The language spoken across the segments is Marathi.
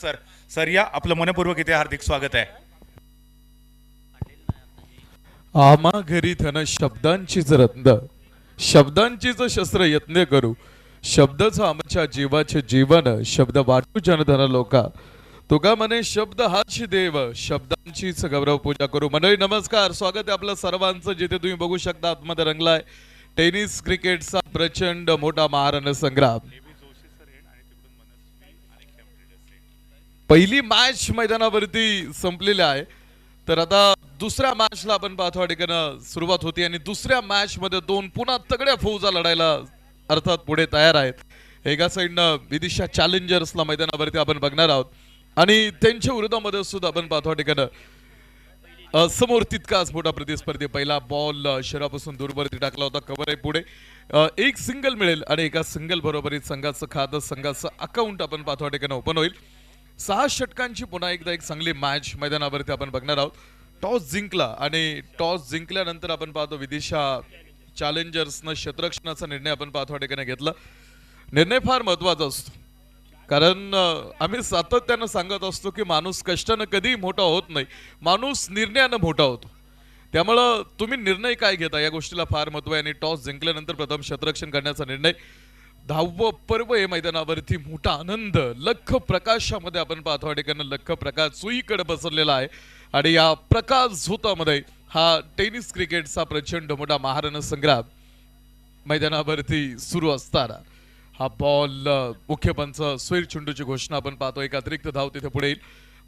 सर सर या आपलं मनपूर्वक इथे हार्दिक स्वागत आहे. आम्हा घरी धन शब्दांचीच रत्न शब्दांचीच शस्त्र यत्न करू शब्दच आमच्या जीवाचे जीवन शब्द वाटू जनधन लोका तुका म्हणे शब्द हाच देव शब्दांचीच गौरव पूजा करू. मंडळी नमस्कार, स्वागत आहे आपलं सर्वांचं. जिथे तुम्ही बघू शकता आतमध्ये रंगलाय टेनिस क्रिकेटचा प्रचंड मोठा महारण संग्राम. पहिली मॅच मैदानावरती संपलेली आहे, तर आता दुसऱ्या मॅचला आपण पाहतो ठिकाणं सुरुवात होती आणि दुसऱ्या मॅच मध्ये दोन पुन्हा तगड्या फौजा लढायला अर्थात पुढे तयार आहेत. एका साईडनं विदिशा चॅलेंजर्सला मैदानावरती आपण बघणार आहोत आणि त्यांच्या विरोधामध्ये सुद्धा आपण पाहतो ठिकाणं समोर तितकाच मोठा प्रतिस्पर्धी. पहिला बॉल शरीरापासून दूरवरती टाकला होता, कव्हर आहे पुढे. एक सिंगल मिळेल आणि एका सिंगल बरोबरीत संघाचं खातं संघाचं अकाउंट आपण पाहतो ठिकाणं ओपन होईल. 6 षटकांची पुन्हा एकदा एक चांगली मॅच मैदानावरती आपण बघणार आहोत. टॉस जिंकला आणि टॉस जिंकल्यानंतर आपण पाहतो विदिशा चॅलेंजर्सनं क्षेत्ररक्षणाचा निर्णय आपण पाहतो ठिकाणी घेतला. निर्णय फार महत्वाचा असतो, कारण आम्ही सातत्यानं सांगत असतो की माणूस कष्टानं कधी मोठा होत नाही, माणूस निर्णयानं मोठा होतो. त्यामुळं तुम्ही निर्णय काय घेता या गोष्टीला फार महत्व आहे. आणि टॉस जिंकल्यानंतर प्रथम क्षेत्ररक्षण करण्याचा निर्णय. 10वं पर्व आहे मैदानावरती, मोठा आनंद. लख प्रकाशामध्ये आपण पाहतो ठिकाणी लख प्रकाश सुईकडे पसरलेला आहे आणि या प्रकाश झोतामध्ये हा टेनिस क्रिकेटचा प्रचंड मोठा महारण संग्राम मैदानावरती सुरू असताना हा बॉल मुख्य पंच स्वीर चेंडूची घोषणा आपण पाहतो. एक अतिरिक्त धाव तिथे पुढे येईल.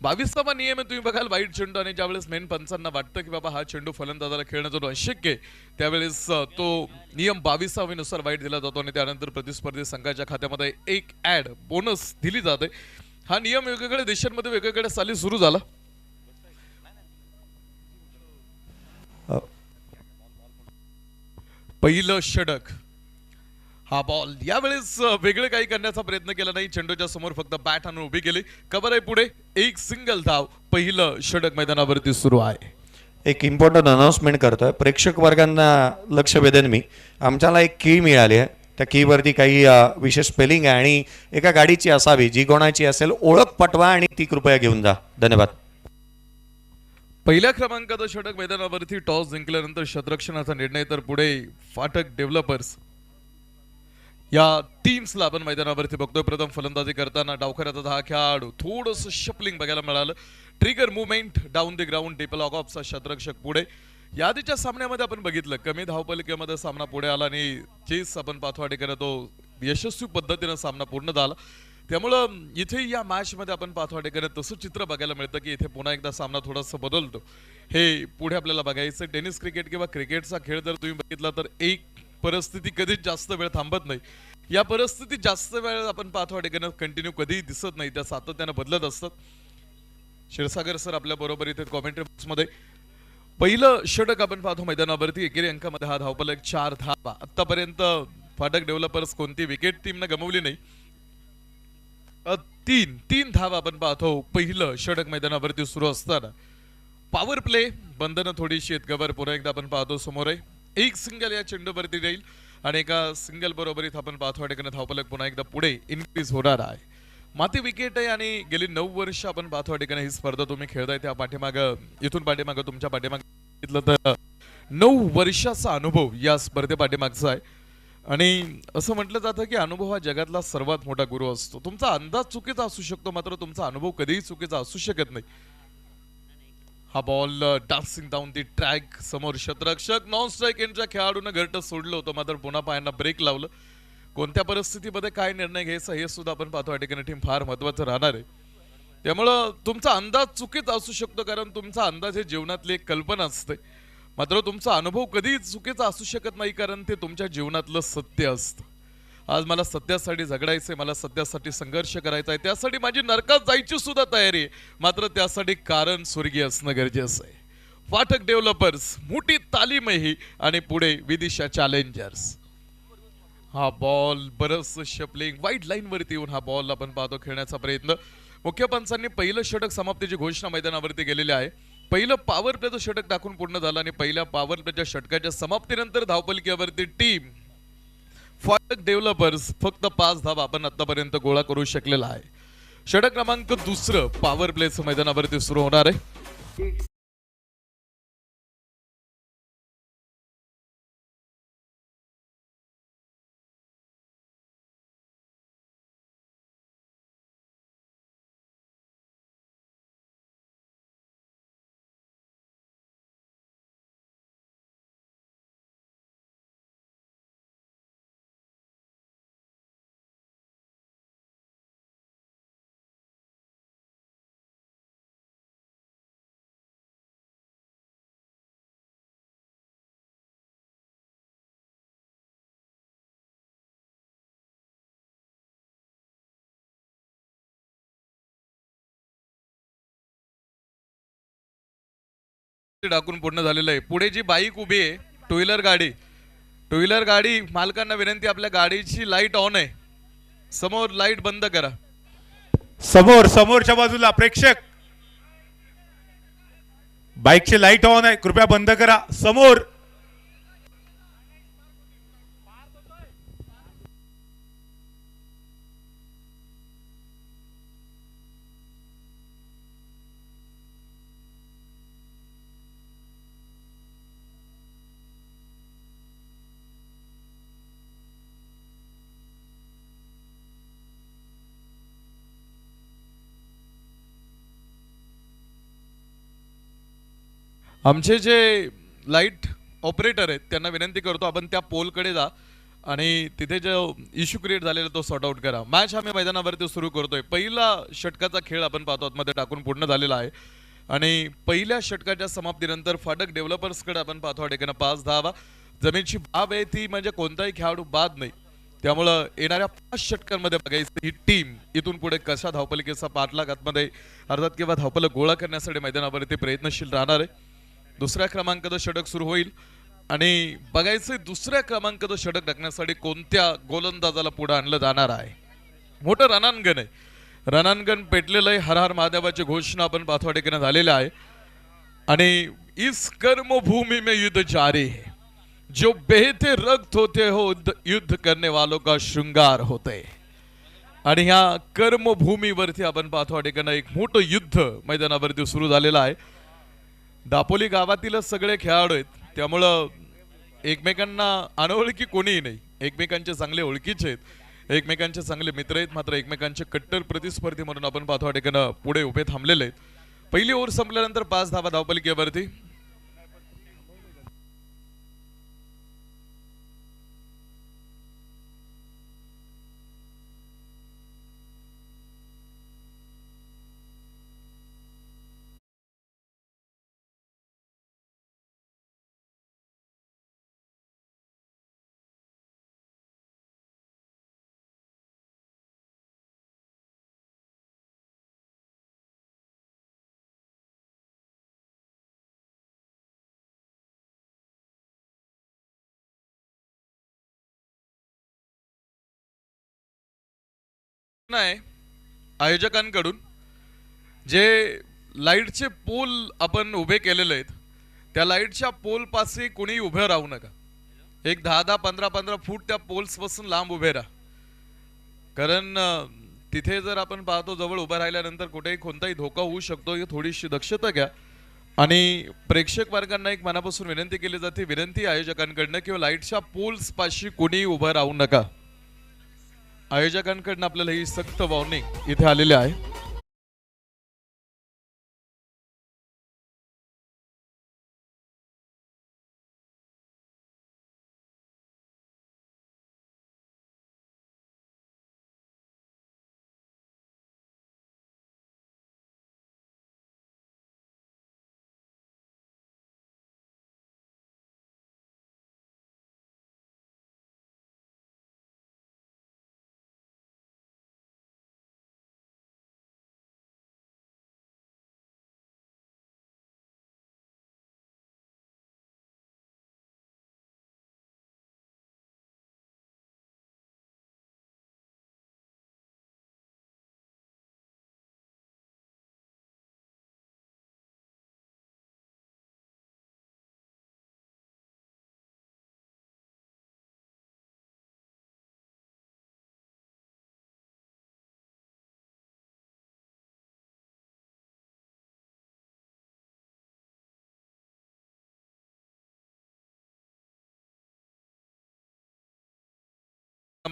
22वा नियम आहे, तुम्ही बघाल वाईट चेंडू आणि ज्यावेळेस मेन पंचांना वाटतं की बाबा हा चेंडू फलंदाजाला खेळणं जर अशक्य आहे त्यावेळेस तो नियम 22 नुसार वाईट दिला जातो आणि त्यानंतर प्रतिस्पर्धी संघाच्या खात्यामध्ये एक ऍड बोनस दिली जाते. हा नियम वेगवेगळ्या देशांमध्ये वेगवेगळ्या साली सुरू झाला. पहिलं षटक, हा बॉल यावेळेस वेगळे काही करण्याचा प्रयत्न केला नाही. चेंडूच्या समोर फक्त बॅट आणून उभी केली. कव्हर आहे पुढे, एक सिंगल धाव. पहिलं षटक मैदानावरती सुरू आहे. एक इम्पॉर्टंट अनाउन्समेंट करतोय प्रेक्षक वर्गांना लक्ष वेधन मी. आमच्याला एक की मिळाली आहे, त्या कीवरती काही विशेष स्पेलिंग आहे आणि एका गाडीची असावी जी कोणाची असेल ओळख पटवा आणि ती कृपया घेऊन जा. धन्यवाद. पहिल्या क्रमांकाचं षटक मैदानावरती टॉस जिंकल्यानंतर क्षेत्ररक्षणाचा निर्णय. तर पुढे फाटक डेव्हलपर्स या टीम्सला आपण मैदानावरती बघतोय. प्रथम फलंदाजी करताना डावखऱ्याचा हा खेळाडू थोडंसं शफलिंग बघायला मिळालं. Trigger movement down the ground deep long ऑफचा क्षेत्ररक्षक पुढे. यादीच्या सामन्यामध्ये आपण बघितलं कमी धावपलिकेमध्ये सामना पुढे आला आणि चेस आपण पाहतो ठिकाणी तो यशस्वी पद्धतीनं सामना पूर्ण झाला. त्यामुळं इथे या मॅचमध्ये आपण पाहतो ठिकाणी तसं चित्र बघायला मिळतं की इथे पुन्हा एकदा सामना थोडासा बदलतो. हे पुढे आपल्याला बघायचं. टेनिस क्रिकेट किंवा क्रिकेटचा खेळ जर तुम्ही बघितला तर एक परिस्थिती कधीच जास्त वेळ थांबत नाही. या परिस्थितीत जास्त वेळ आपण पाहतो ठिकाणी कंटिन्यू कधी दिसत नाही, त्या सातत्यानं बदलत असतात. क्षीरसागर सर आपल्या बरोबर इथे कॉमेंट्री बॉक्स मध्ये. पहिलं षटक आपण पाहतो मैदानावरती. एकेरी अंकामध्ये हा धावफलक 4 धावा. आतापर्यंत फाटक डेव्हलपर्स कोणती विकेट टीमनं गमावली नाही. तीन धावा आपण पाहतो पहिलं षटक मैदानावरती सुरू असताना. पॉवर प्ले बंधनं थोडीशी आहेत. कव्हर पुन्हा एकदा आपण पाहतो समोर आहे. एक सिंगल या चेंडूवरती राहील आणि एका सिंगल बरोबरीत आपण पाहतो ठिकाणी धावफलक पुन्हा एकदा पुढे इन्क्रीज होणार आहे. माती विकेट आहे आणि गेली 9 वर्ष आपण पाहतो ठिकाणी ही स्पर्धा तुम्ही खेळताय. त्या पाठीमागं इथून पाठीमागं तुमच्या पाठीमागं घेतलं तर 9 वर्षाचा अनुभव या स्पर्धे पाठीमागचा आहे. आणि असं म्हटलं जातं की अनुभव हा जगातला सर्वात मोठा गुरु असतो. तुमचा अंदाज चुकीचा असू शकतो, मात्र तुमचा अनुभव कधीही चुकीचा असू शकत नाही. हा ball dancing down the track. समोर क्षेत्ररक्षक नॉन स्ट्राईक एंडच्या खेळाडूनं घरटं सोडलं होतं, मात्र पुन्हा पायांना ब्रेक लावलं. कोणत्या परिस्थितीमध्ये काय निर्णय घ्यायचा हे सुद्धा आपण पाहतो. या ठिकाणी टीम फार महत्वाचं राहणार आहे. त्यामुळं तुमचा अंदाज चुकीचा असू शकतो, कारण तुमचा अंदाज हे जीवनातली एक कल्पना असते. मात्र तुमचा अनुभव कधी चुकीचा असू शकत नाही, कारण ते तुमच्या जीवनातलं सत्य असतं. आज मला सत्यासाठी झगडायचंय, मला सत्यासाठी संघर्ष करायचा आहे, त्यासाठी माझी नरकात जायची सुद्धा तयारी आहे. मात्र त्यासाठी कारण स्वर्गीय असणं गरजेचं आहे. फाटक डेव्हलपर्स मोठी तालीम आहे आणि पुढे विदिशा चॅलेंजर्स. हा बॉल बरंच शपलिंग वाईट लाईन वरती येऊन हा बॉल आपण पाहतो खेळण्याचा प्रयत्न. मुख्य पंचांनी पहिलं षटक समाप्तीची घोषणा मैदानावरती केलेली आहे. पहिलं पॉवर प्लेचं षटक टाकून पूर्ण झालं आणि पहिल्या पॉवर प्लेच्या षटकाच्या समाप्तीनंतर धावपलिकेवरती टीम फाटक डेव्हलपर्स फक्त 5 धावा आपण आतापर्यंत गोळा करू शकलेला आहे. षटक क्रमांक दुसरं पॉवर प्लेचं मैदानावरती सुरू होणार आहे. टाकून पूर्ण झालेलं आहे. पुढे जी बाईक उभी आहे, टू व्हीलर गाडी मालकांना विनंती, आपल्या गाडीची लाईट ऑन आहे, समोर लाईट बंद करा. समोरच्या बाजूला प्रेक्षक, बाईकची लाईट ऑन आहे, कृपया बंद करा. समोर आमचे जे लाईट ऑपरेटर आहेत त्यांना विनंती करतो, आपण त्या पोलकडे जा आणि तिथे जो इश्यू क्रिएट झालेला तो सॉर्ट आउट करा. मॅच आम्ही मैदानावरती सुरू करतोय. पहिला षटकाचा खेळ आपण पाहतो, मध्ये टाकून पूर्ण झालेला आहे आणि पहिल्या षटकाच्या समाप्तीनंतर फाटक डेव्हलपर्सकडे आपण पाहतो ठिकाणी 5 धावा. जमीनची बाब आहे ती म्हणजे कोणताही खेळाडू बाद नाही, त्यामुळं येणाऱ्या 5 षटकांमध्ये बघायचं ही टीम इथून पुढे कशा धावपलिकेचा पाठलाग आतमध्ये अर्थात किंवा धावपलक गोळा करण्यासाठी मैदानावरती प्रयत्नशील राहणार आहे. दुसऱ्या क्रमांकाचं षटक सुरू होईल आणि बघायचं दुसऱ्या क्रमांकाचं षटक टाकण्यासाठी कोणत्या गोलंदाजाला पुढे आणलं जाणार आहे. मोठं रणांगण आहे, रणांगण पेटलेलं आहे. हर हर महादेवाची घोषणा आपण पाथवा ठिकाणी झालेल्या आहे आणि इस कर्मभूमि में युद्ध जारी है, जो बहते रक्त होते हो युद्ध करने वालों का श्रृंगार होते. आणि ह्या कर्मभूमीवरती आपण पाथवा ठिकाणी एक मोठं युद्ध मैदानावरती सुरू झालेलं आहे. दापोली गावातीलच सगळे खेळाडू आहेत, त्यामुळं एकमेकांना अनोळखी कोणीही नाही, एकमेकांचे चांगले ओळखीचे आहेत, एकमेकांचे चांगले मित्र आहेत, मात्र एकमेकांचे कट्टर प्रतिस्पर्धी म्हणून आपण पाहतो ठिकाणी पुढे उभे थांबलेले आहेत. पहिली ओव्हर संपल्यानंतर 5 धावा धावपलिकेवरती. नाही, आयोजकांकडून जे लाईटचे पोल आपण उभे केलेले आहेत त्या लाईटच्या पोल पाशी कोणी उभे राहू नका. एक 10-10, 15-15 फूट त्या पोल्स पासून लांब उभे राहा, कारण तिथे जर आपण पाहतो जवळ उभं राहिल्यानंतर कुठेही कोणताही धोका होऊ शकतो, ही थोडीशी दक्षता घ्या. आणि प्रेक्षक वर्गांना एक मनापासून विनंती केली जाते, विनंती आयोजकांकडनं किंवा लाईटच्या पोल्स पाशी कोणी उभं राहू नका. आयोजकांकडून आपल्याला ही सक्त वॉर्निंग इथे आलेली आहे.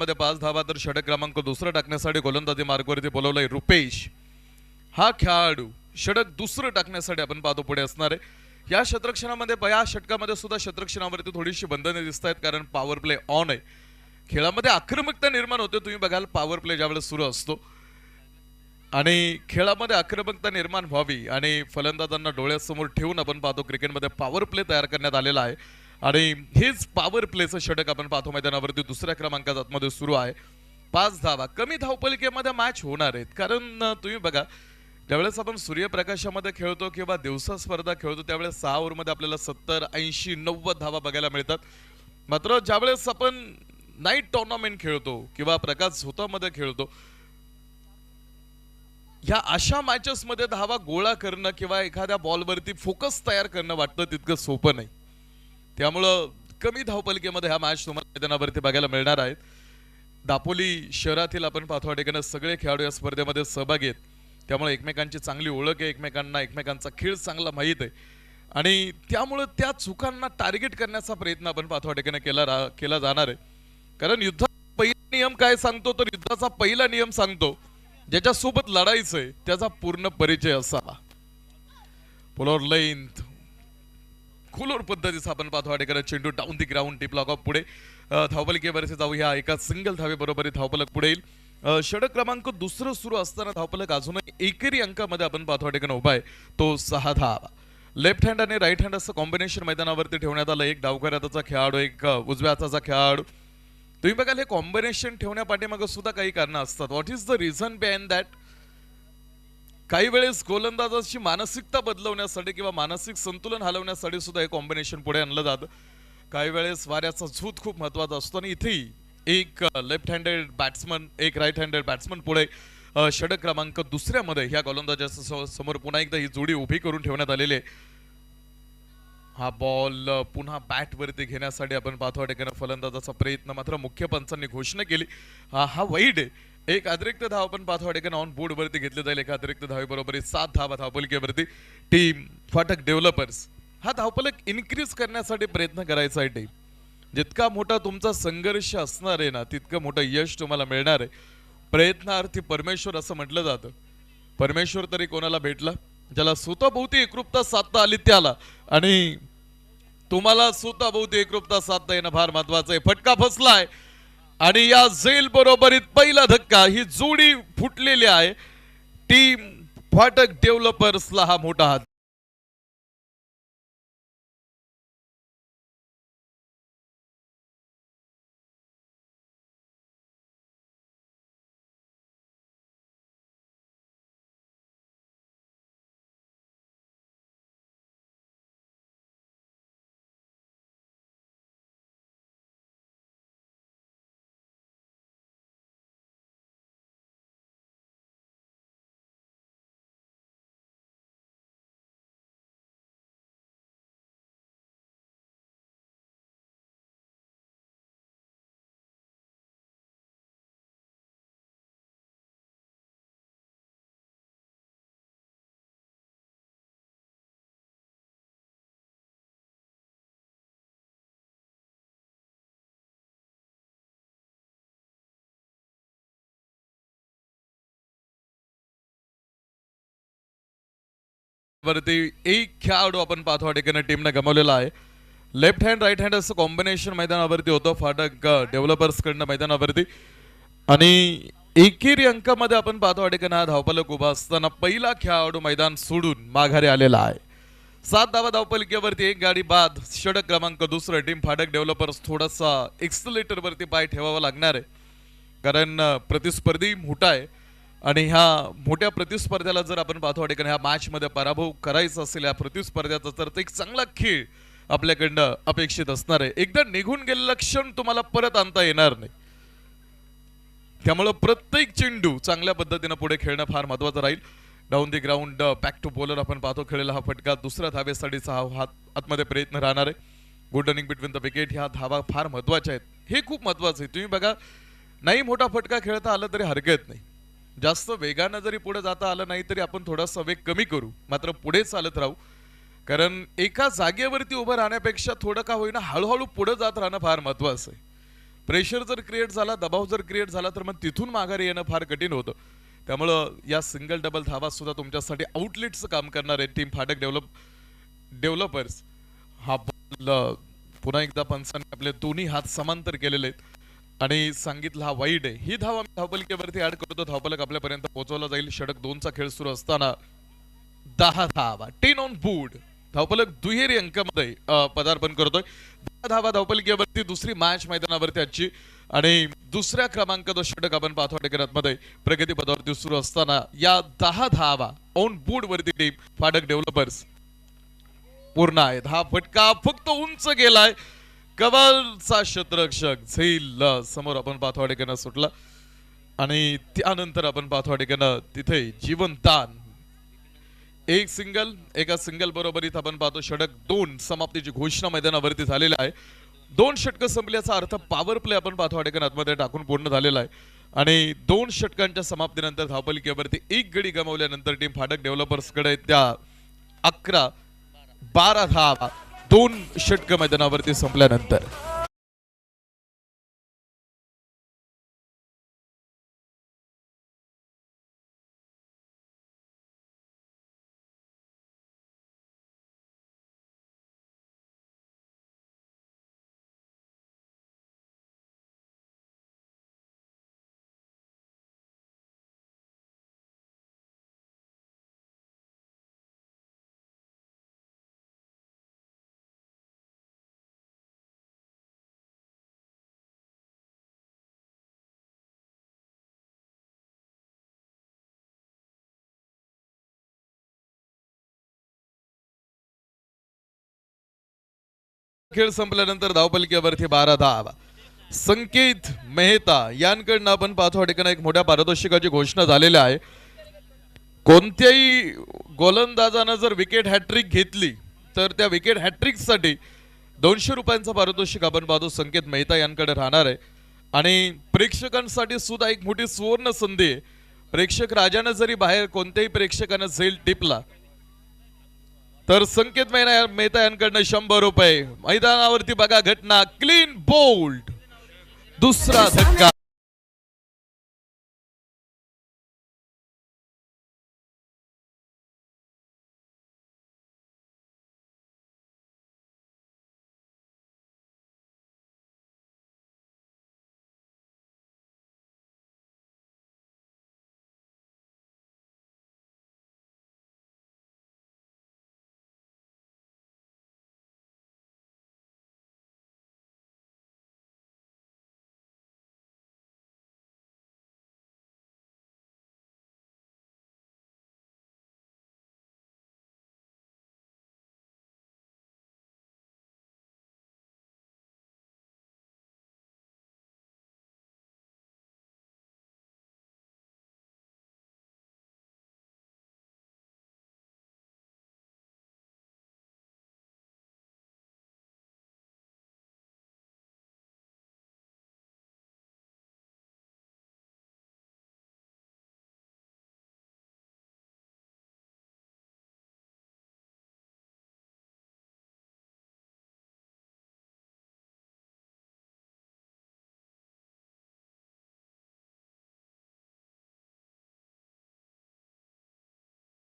षटकामध्ये 5 धावा, तर षटक क्रमांक दुसरं टाकण्यासाठी गोलंदाजी मार्गावरती बोलवलंय रुपेश. हा खेळाडू षटक दुसरं टाकण्यासाठी आपण पाहतो पुढे असणार आहे. या क्षेत्रक्षणामध्ये या षटकामध्ये सुद्धा क्षेत्रक्षणावरती थोडीशी बंधने दिसत आहेत, कारण पॉवर प्ले ऑन आहे. खेळामध्ये आक्रमकता निर्माण होते. तुम्ही बघाल पॉवर प्ले ज्यावेळेस सुरू असतो आणि खेळामध्ये आक्रमकता निर्माण व्हावी आणि फलंदाजांना डोळ्यासमोर ठेवून आपण पाहतो क्रिकेटमध्ये पॉवर प्ले तयार करण्यात आलेला आहे. आणि हेच पॉवर प्लेचं षटक आपण पाहतो मैदानावरती दुसऱ्या क्रमांकात आतमध्ये सुरू आहे. 5 धावा, कमी धावपलिकेमध्ये मॅच होणार आहेत, कारण तुम्ही बघा ज्यावेळेस आपण सूर्यप्रकाशामध्ये खेळतो किंवा दिवसा स्पर्धा खेळतो त्यावेळेस 6 ओव्हरमध्ये आपल्याला 70, 80, 90 धावा बघायला मिळतात. मात्र ज्यावेळेस आपण नाईट टुर्नामेंट खेळतो किंवा प्रकाश झोतामध्ये खेळतो, या अशा मॅचेस मध्ये धावा गोळा करणं किंवा एखाद्या बॉलवरती फोकस तयार करणं वाटतं तितकं सोपं नाही. त्यामुळं कमी धावपलिकेमध्ये हा मॅच तुम्हाला मैदानावरती बघायला मिळणार आहेत. दापोली शहरातील आपण पाहतो ठिकाणी सगळे खेळाडू या स्पर्धेमध्ये सहभागी आहेत. त्यामुळे एकमेकांची चांगली ओळख आहे, एकमेकांचा खेळ चांगला माहीत आहे आणि त्यामुळे त्या चुकांना टार्गेट करण्याचा प्रयत्न आपण पाहतो ठिकाणी केला जाणार आहे. कारण युद्धाचा पहिला नियम काय सांगतो, तर युद्धाचा पहिला नियम सांगतो ज्याच्यासोबत लढायचंय त्याचा पूर्ण परिचय असावा. पोलर लेंथ खुलोर पद्धतीचा आपण पाहतो ठिकाणी चेंडू down the ground tip lock of पुढे धावपलिकेवरती जाऊया. एका सिंगल धावे बरोबर धावपलक पुढे येईल. षटक क्रमांक दुसरं सुरू असताना धावपलक अजूनही एकेरी अंकामध्ये आपण पाहतो ठिकाणी उभा आहे तो 6 धावा. लेफ्ट हँड आणि राईट हँड असं कॉम्बिनेशन मैदानावरती ठेवण्यात आलं. एक डावकर हाताचा खेळाडू, एक उजव्या हाताचा खेळाडू. तुम्ही बघाल हे कॉम्बिनेशन ठेवण्यापाठीमागे सुद्धा काही कारणं असतात. What is the reason behind that? काही वेळेस गोलंदाजाची मानसिकता बदलवण्यासाठी किंवा मानसिक संतुलन हलवण्यासाठी सुद्धा हे कॉम्बिनेशन पुढे आणलं जातं. काही वेळेस वाऱ्याचा झूत खूप महत्वाचा असतो आणि इथेही एक लेफ्ट हँडेड बॅट्समन, एक राईट हँडेड बॅट्समन पुढे षटक क्रमांक दुसऱ्यामध्ये ह्या गोलंदाजाच्या समोर पुन्हा एकदा ही जोडी उभी करून ठेवण्यात आलेली आहे. हा बॉल पुन्हा बॅट वरती घेण्यासाठी आपण पाहतो ठिकाणी फलंदाजाचा प्रयत्न, मात्र मुख्य पंचांनी घोषणा केली हा वाईड आहे. एक अतिरिक्त धाव आपण पाहतो ठिकाणी ऑन बोर्ड वरती घेतली जाईल. एक अतिरिक्त धावे बरोबर 7 धावा धावपलिकेवरती टीम फाटक डेव्हलपर्स. हा धावपलक इन्क्रीज करण्यासाठी प्रयत्न करायचा आहे टीम. जितका मोठा तुमचा संघर्ष असणार आहे ना तितकं मोठं यश तुम्हाला मिळणार आहे. प्रयत्नार्थी परमेश्वर असं म्हटलं जातं. परमेश्वर तरी कोणाला भेटला? ज्याला स्वतःभोवती एकरूपता साधता आली त्याला. आणि तुम्हाला स्वतःभोवती एकरूपता साधता येणं फार महत्वाचं आहे. फटका फसलाय आणि या झेल बरोबरीत पहिला धक्का, ही जोडी फुटलेली आहे. टीम फाटक डेव्हलपर्सला हा मोठा हात. वरती एक खेळाडू आपण पाहतो ठिकाणी टीमने गमावलेला आहे. लेफ्ट हँड राईट हँड असं कॉम्बिनेशन मैदानावरती होतं फाटक डेव्हलपर्स कडनं मैदानावरती. आणि एकेरी अंकामध्ये आपण पाहतो ठिकाणी हा धावपलक उभा असताना पहिला खेळाडू मैदान सोडून माघारी आलेला आहे. 7 धावा धावपलिकेवरती, एक गाडी बाद. षटक क्रमांक दुसरं टीम फाटक डेव्हलपर्स थोडासा एक्सलेटर वरती पाय ठेवावा लागणार आहे, कारण प्रतिस्पर्धी मोठा आहे आणि ह्या मोठ्या प्रतिस्पर्ध्याला जर आपण पाहतो ठिकाणी ह्या मॅच मध्ये पराभव करायचा असेल या प्रतिस्पर्ध्याचा, तर एक चांगला खेळ आपल्याकडनं अपेक्षित असणार आहे. एकदा निघून गेलेला क्षण तुम्हाला परत आणता येणार नाही. त्यामुळे प्रत्येक चेंडू चांगल्या पद्धतीने पुढे खेळणं फार महत्वाचं राहील. Down the ground back to bowler आपण पाहतो खेळलेला हा फटका. दुसऱ्या धावेसाठीचा हा हात आतमध्ये प्रयत्न राहणार आहे. Good running between the wicket. ह्या धावा फार महत्वाच्या आहेत. हे खूप महत्वाचं आहे. तुम्ही बघा, नाही मोठा फटका खेळता आला तरी हरकत नाही. जास्त वेगानं जरी पुढे जाता आलं नाही तरी आपण थोडासा वेग कमी करू, मात्र पुढे चालत राहू. कारण एका जागेवरती उभं राहण्यापेक्षा थोडं का होईना हळूहळू पुढे जात राहणं फार महत्वाचं आहे. प्रेशर जर क्रिएट झाला, दबाव जर क्रिएट झाला तर मग तिथून माघारी येणं फार कठीण होतं. त्यामुळं या सिंगल डबल धावा सुद्धा तुमच्यासाठी आउटलेटचं काम करणार आहे टीम फाटक डेव्हलपर्स. हा बॉल पुन्हा एकदा पंचांनी आपले दोन्ही हात समांतर केलेले आहेत आणि सांगितलं हा वाईड आहे. ही धाव आम्ही धावपलिकेवरती ऍड करतो. धावपलक आपल्यापर्यंत पोहोचवला जाईल. षटक 2चा खेळ सुरू असताना 10 धावा 10 ऑन बोर्ड. धावपलक दुहेरी अंकामध्ये पदार्पण करतोय. 10 धावा धावपलिकेवरती दुसरी मॅच मैदानावरती आजची आणि दुसऱ्या क्रमांकाचा षटक आपण पाहतो मध्ये प्रगती पदावरती सुरू असताना या 10 धावा ऑन बोर्ड वरती टीम फाटक डेव्हलपर्स पूर्ण आहेत. हा फटका फक्त उंच गेलाय. कवरचा क्षेत्ररक्षक झैल समोर आपण पाहतो अडेकन सुटला आणि त्यानंतर आपण पाहतो अडेकन तिथे जीवनदान. एक सिंगल एका सिंगल बरोबरीत आपण पाहतो षटक 2 समाप्तीची घोषणा मैदानावरती झालेली आहे. 2 षटकं संपल्याचा अर्थ पॉवर प्ले आपण पाहतो अडेकन आतमध्ये टाकून पूर्ण झालेला आहे आणि 2 षटकांच्या समाप्तीनंतर धावपलिकेवरती 1 गडी गमावल्यानंतर टीम फाटक डेव्हलपर्स कडे त्या 11-12 धावा 2 षटक मैदानावरती संपल्यानंतर. खेळ संपल्यानंतर धावपलिकेवरती 12 धावा संकेत मेहता यांकडनं आपण पाहतो ठिकाणी एक मोठ्या पारितोषिकाची घोषणा झालेली आहे. कोणत्याही गोलंदाजानं जर विकेट हॅट्रिक घेतली तर त्या विकेट हॅट्रिक साठी 200 रुपयांचं पारितोषिक आपण पाहतो संकेत मेहता यांकडे राहणार आहे आणि प्रेक्षकांसाठी सुद्धा एक मोठी सुवर्ण संधी आहे. प्रेक्षक राजानं जरी बाहेर कोणत्याही प्रेक्षकानं झेल टिपला तर संकेत मेहता यांकडनं 100 रुपये. मैदानावरती बघा घटना क्लीन बोल्ड. दुसरा धक्का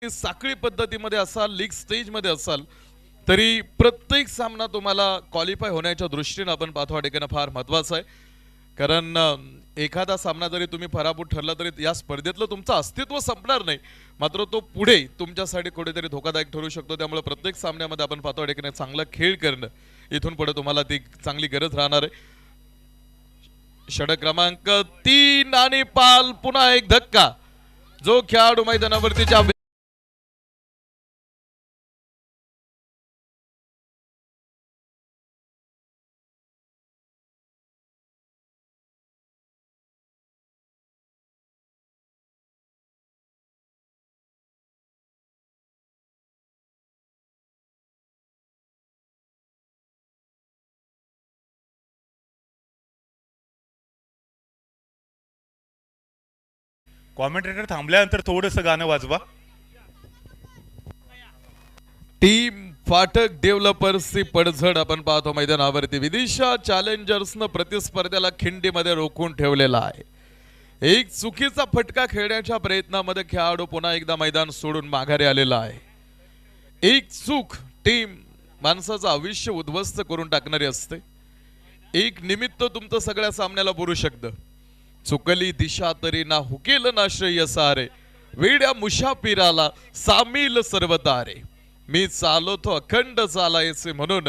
साखळी पद्धतीमध्ये असाल लीग स्टेज मध्ये असाल तरी प्रत्येक सामना तुम्हाला क्वालिफाय होण्याच्या दृष्टीने आपण पाहतो ठिकाणी फार महत्वाचं आहे. कारण एखादा सामना जरी तुम्ही पराभूत ठरला तरी या स्पर्धेतलं तुमचं अस्तित्व संपणार नाही, मात्र तो पुढे तुमच्यासाठी कुठेतरी धोकादायक ठरू शकतो. त्यामुळे प्रत्येक सामन्यामध्ये आपण पाहतो ठिकाणी चांगला खेळ करणं इथून पुढे तुम्हाला ती चांगली गरज राहणार आहे. षटक क्रमांक 3 आणि पाल पुन्हा एक धक्का. जो खेळाडू मैदानावरती कॉमेंटेटर थांबल्यानंतर थोडंसं गाणं वाजवा. टीम फाटक डेव्हलपर्सची पडझड आपण पाहतो मैदानावरती. विदिशा चॅलेंजर्सनं प्रतिस्पर्ध्याला खिंडीमध्ये रोखून ठेवलेला आहे. एक चुकीचा फटका खेळण्याच्या प्रयत्नामध्ये खेळाडू पुन्हा एकदा मैदान सोडून माघारी आलेला आहे. एक चूक टीम माणसाचं आयुष्य उद्ध्वस्त करून टाकणारी असते. एक निमित्त तुमचं सगळ्या सामन्याला पुरू शकतं. चुकली दिशा तरी ना हुकेल ना श्रेय सारे, वेड्या मुशाफिराला सामील सर्व तारे. मी चालवतो अखंड चालायचे म्हणून,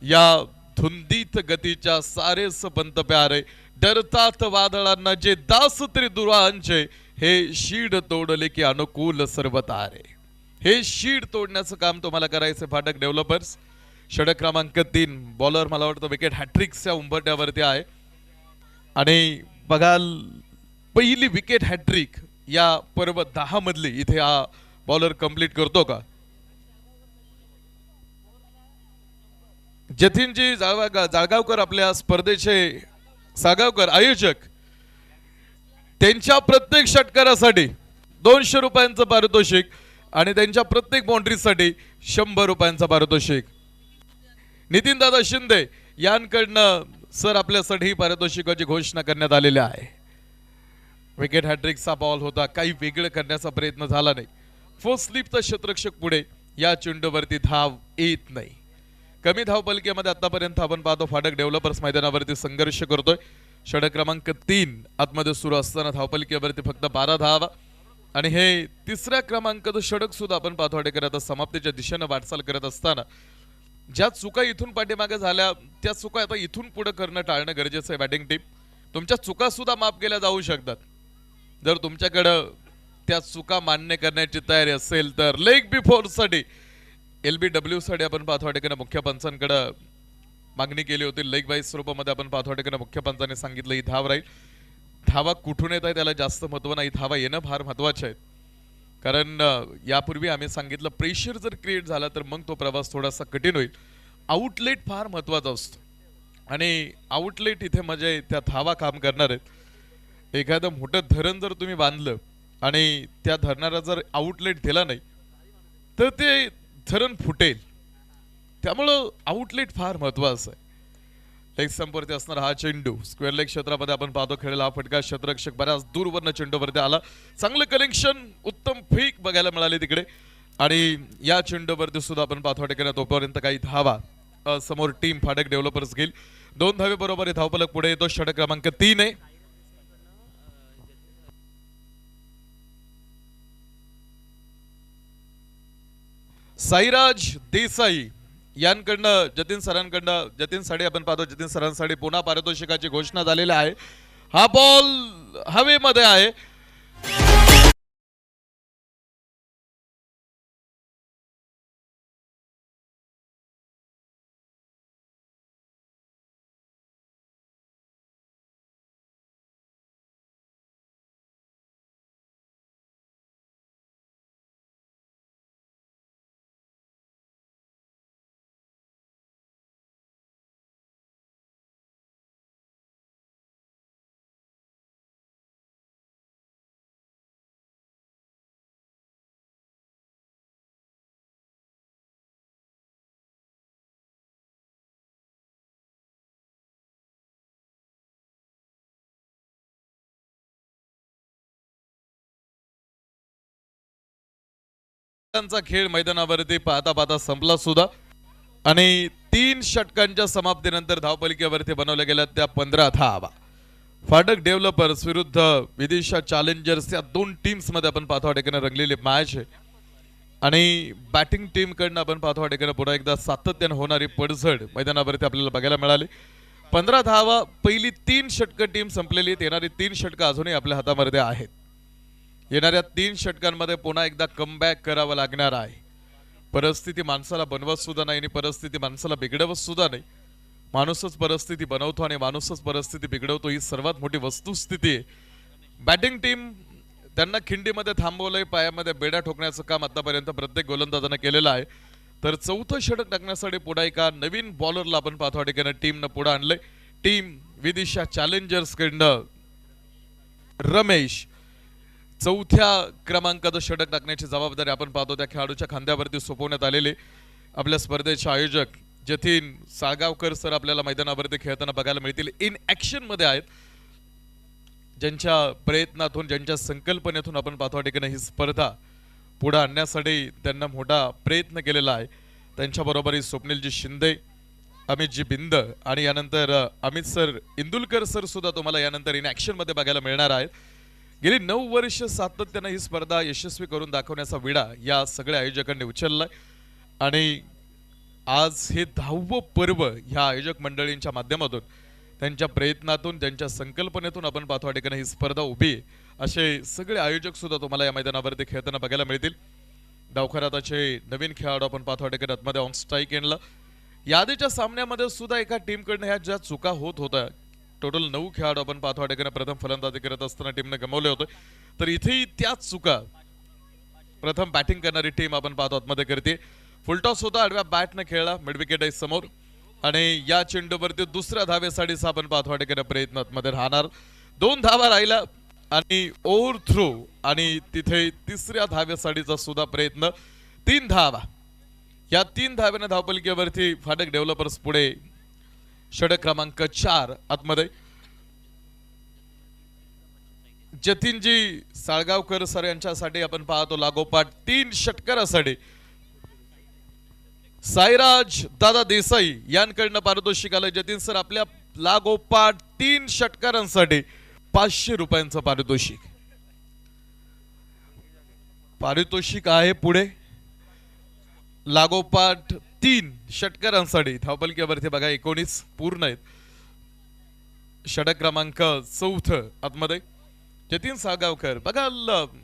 या धुंदीत गतीच्या सारेस पंत प्यारे. डरतात वादळांना जे दास तरी दुरांचे, हे शीड तोडले की अनुकूल सर्व तारे. हे शीड तोडण्याचं काम तुम्हाला करायचं फाटक डेव्हलपर्स. षटक क्रमांक 3 बॉलर मला वाटतं विकेट हॅट्रिक्सच्या उंबरठ्यावरती आहे. आणि बघाल पहिली विकेट हॅट्रिक या पर्व 10 मधली इथे हा बॉलर कंप्लीट करतो का? जतीनजी जाळगावकर आपल्या स्पर्धेचे सागावकर आयोजक, त्यांच्या प्रत्येक षटकारासाठी 200 रुपयांचं पारितोषिक आणि त्यांच्या प्रत्येक बाउंड्रीसाठी 100 रुपयांचं पारितोषिक. नितीन दादा शिंदे यांकडनं सर आपल्यासाठी ही पारितोषिकाची घोषणा करण्यात आलेली आहे. विकेट हॅट्रिकचा बॉल होता, काही वेगळं करण्याचा प्रयत्न झाला नाही. फर्स्ट स्लिपचा क्षेत्ररक्षक पुढे, या चेंडूवरती धाव येत नाही. कमी धावपलकेमध्ये आतापर्यंत आपण पाहतो फाटक डेव्हलपर्स मैदानावरती संघर्ष करतोय. षटक क्रमांक 3 आतमध्ये सुरू असताना धावपलकेवरती फक्त 12 धावा. आणि हे तिसऱ्या क्रमांकाचं षटक सुद्धा आपण पाहतो अडेकर आता समाप्तीच्या दिशेनं वाटचाल करत असताना ज्या चुका इथून पाठीमागे झाल्या त्या चुका आता इथून पुढे करणं टाळणं गरजेचं आहे. बॅटिंग टीम, तुमच्या चुका सुद्धा माफ केल्या जाऊ शकतात जर तुमच्याकडं त्या चुका मान्य करण्याची तयारी असेल तर. लेग बिफोर साठी LBW साठी आपण पाहतो अडेकर मुख्य पंचांकडे मागणी केली होती. लेग वाईज स्वरूपामध्ये आपण पाहतो अडेकर मुख्य पंचांनी सांगितलं ही धाव राहील. धावा कुठून येत आहे त्याला जास्त महत्व नाही, धावा येणं फार महत्वाचे आहे. कारण यापूर्वी आम्ही सांगितलं प्रेशर जर क्रिएट झाला तर मग तो प्रवास थोडासा कठीण होईल. आउटलेट फार महत्वाचा असतो आणि आउटलेट इथे म्हणजे त्या धावा काम करणार आहेत. एखादं मोठं धरण जर तुम्ही बांधलं आणि त्या धरणारा जर आउटलेट दिला नाही तर ते धरण फुटेल. त्यामुळं आउटलेट फार महत्वाचं आहे. लेग स्टंपवरती असणारा हा चेंडू स्क्वेअर लेग क्षेत्रामध्ये आपण पाहतो खेळला हा फटका. क्षेत्ररक्षक बऱ्याच दूरवरनं चेंडूवरती आला. चांगलं कनेक्शन, उत्तम फेक बघायला मिळाली तिकडे. आणि या चेंडूवरती सुद्धा आपण पाहतो ठिकाणी तोपर्यंत काही धावा समोर टीम फाटक डेव्हलपर्स घेईल. 2 धावे बरोबर धावफलक पुढे येतो. षटक क्रमांक 3 आहे. साईराज देसाई यांकडनं जतीन साडे आपण पाहतो. जतीन सरांसाठी पुन्हा पारितोषिकाची घोषणा झालेली आहे. हा बॉल हवेमध्ये आहे. खेळ मैदानावरती पाहता पाहता संपला सुद्धा. आणि 3 षटकांच्या समाप्तीनंतर धावपलिकेवरती बनवल्या गेल्या त्या 15 धावा. फाटक डेव्हलपर्स विरुद्ध विदिशा चॅलेंजर्स या 2 टीम्स मध्ये आपण पाहतो ठिकाणी रंगलेली मॅच आहे. आणि बॅटिंग टीम कडनं आपण पाहतो ठिकाणी पुन्हा एकदा सातत्याने होणारी पडझड मैदानावरती आपल्याला बघायला मिळाली. 15 धावा पहिली 3 षटकं टीम संपलेली आहेत. येणारी 3 षटकं अजूनही आपल्या हातामध्ये आहेत. येणाऱ्या 3 षटकांमध्ये पुन्हा एकदा कमबॅक करावं लागणार आहे. परिस्थिती माणसाला बनवत सुद्धा नाही आणि परिस्थिती माणसाला बिघडवत सुद्धा नाही. माणूसच परिस्थिती बनवतो आणि माणूसच परिस्थिती बिघडवतो, ही सर्वात मोठी वस्तुस्थिती आहे. बॅटिंग टीम त्यांना खिंडीमध्ये थांबवलंय, पायामध्ये बेड्या ठोकण्याचं काम आतापर्यंत प्रत्येक गोलंदाजानं केलेलं आहे. तर 4थं षटक टाकण्यासाठी पुन्हा एका नवीन बॉलरला आपण पाहतो ठिकाणी टीमनं पुढे आणलंय. टीम विदिशा चॅलेंजर्स कडनं रमेश 4थ्या क्रमांकाचं षटक टाकण्याची जबाबदारी आपण पाहतो त्या खेळाडूच्या खांद्यावरती सोपवण्यात आलेली. आपल्या स्पर्धेचे आयोजक जतीन साळगावकर सर आपल्याला मैदानावरती खेळताना बघायला मिळतील. इन ऍक्शन मध्ये आहेत, ज्यांच्या प्रयत्नातून ज्यांच्या संकल्पनेतून आपण पाहतो ठिकाणी ही स्पर्धा पुढे आणण्यासाठी त्यांना मोठा प्रयत्न केलेला आहे. त्यांच्याबरोबर स्वप्नीलजी शिंदे, अमितजी बिंद आणि यानंतर अमित सर इंदुलकर सर सुद्धा तुम्हाला यानंतर इन ऍक्शन मध्ये बघायला मिळणार आहेत. गेली 9 वर्ष सातत्याने ही स्पर्धा यशस्वी करून दाखवण्याचा विडा या सगळ्या आयोजकांनी उचललाय आणि आज हे 10वं पर्व ह्या आयोजक मंडळींच्या माध्यमातून त्यांच्या प्रयत्नातून त्यांच्या संकल्पनेतून आपण पाहतो ठिकाणी ही स्पर्धा उभी आहे. असे सगळे आयोजक सुद्धा तुम्हाला या मैदानावरती खेळताना बघायला मिळतील. डावखराताचे नवीन खेळाडू आपण पाहतो ठिकाणी आतमध्ये ऑन स्ट्राईक एंडला. यादीच्या सामन्यामध्ये सुद्धा एका टीमकडनं ह्या ज्या चुका होत होत्या, टोटल 9 खेळाडू आपण पाहतो ठिकाणी प्रथम फलंदाजी करत असताना टीमने गमावले होते, तर इथेही त्याच चुका प्रथम बॅटिंग करणारी टीम आपण पाहतो आतमध्ये करते. फुलटॉस होता, आडव्या बॅटने खेळला, मिड विकेट आहे समोर आणि या चेंडूवरती दुसऱ्या धावेसाठीचा आपण पाहतो ठिकाणी प्रयत्न मध्ये राहणार. 2 धावा राहिला आणि ओव्हर थ्रो आणि तिथे तिसऱ्या धावेसाठीचा सुद्धा प्रयत्न. 3 धावा, या 3 धाव्याने धावपलकीवरती फाटक डेव्हलपर्स पुढे षटक क्रमांक 4 आतमध्ये. जतीनजी साळगावकर सर यांच्यासाठी आपण पाहतो लागोपाठ 3 षटकारासाठी साईराज दादा देसाई यांकडनं पारितोषिक आलं. जतीन सर आपल्या लागोपाठ 3 षटकारांसाठी 500 रुपयांचं पारितोषिक आहे पुढे. लागोपाठ 3 षटकारांसाठी धावपलकीवरती बघा 19 पूर्ण आहेत. षटक क्रमांक 4 आतमध्ये जतीन साळगावकर बघा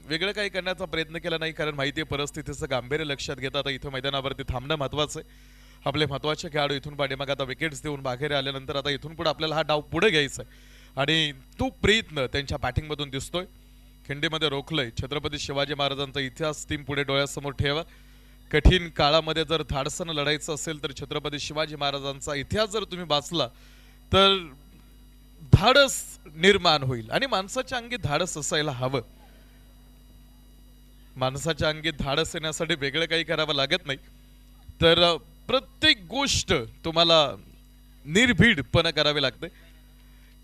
वेगळं काही करण्याचा प्रयत्न केला नाही, कारण माहिती आहे परिस्थितीचं गांभीर्य लक्षात घेता आता इथं मैदानावरती थांबणं महत्वाचं आहे. आपले महत्वाचे खेळाडू इथून पाठीमागे आता विकेट्स देऊन बाहेर आल्यानंतर आता इथून पुढे आपल्याला हा डाव पुढे घ्यायचा आहे आणि तो प्रयत्न त्यांच्या बॅटिंग मधून दिसतोय. खिंडीमध्ये रोखलंय. छत्रपती शिवाजी महाराजांचा इतिहास टीम पुढे डोळ्यासमोर ठेवा. कठीण काळामध्ये जर धाडसानं लढायचं असेल तर छत्रपती शिवाजी महाराजांचा इतिहास जर तुम्ही वाचला तर धाडस निर्माण होईल आणि माणसाच्या अंगी धाडस असायला हवं. माणसाच्या अंगी धाडस येण्यासाठी वेगळं काही करावं लागत नाही, तर प्रत्येक गोष्ट तुम्हाला निर्भीडपणे करावी लागते.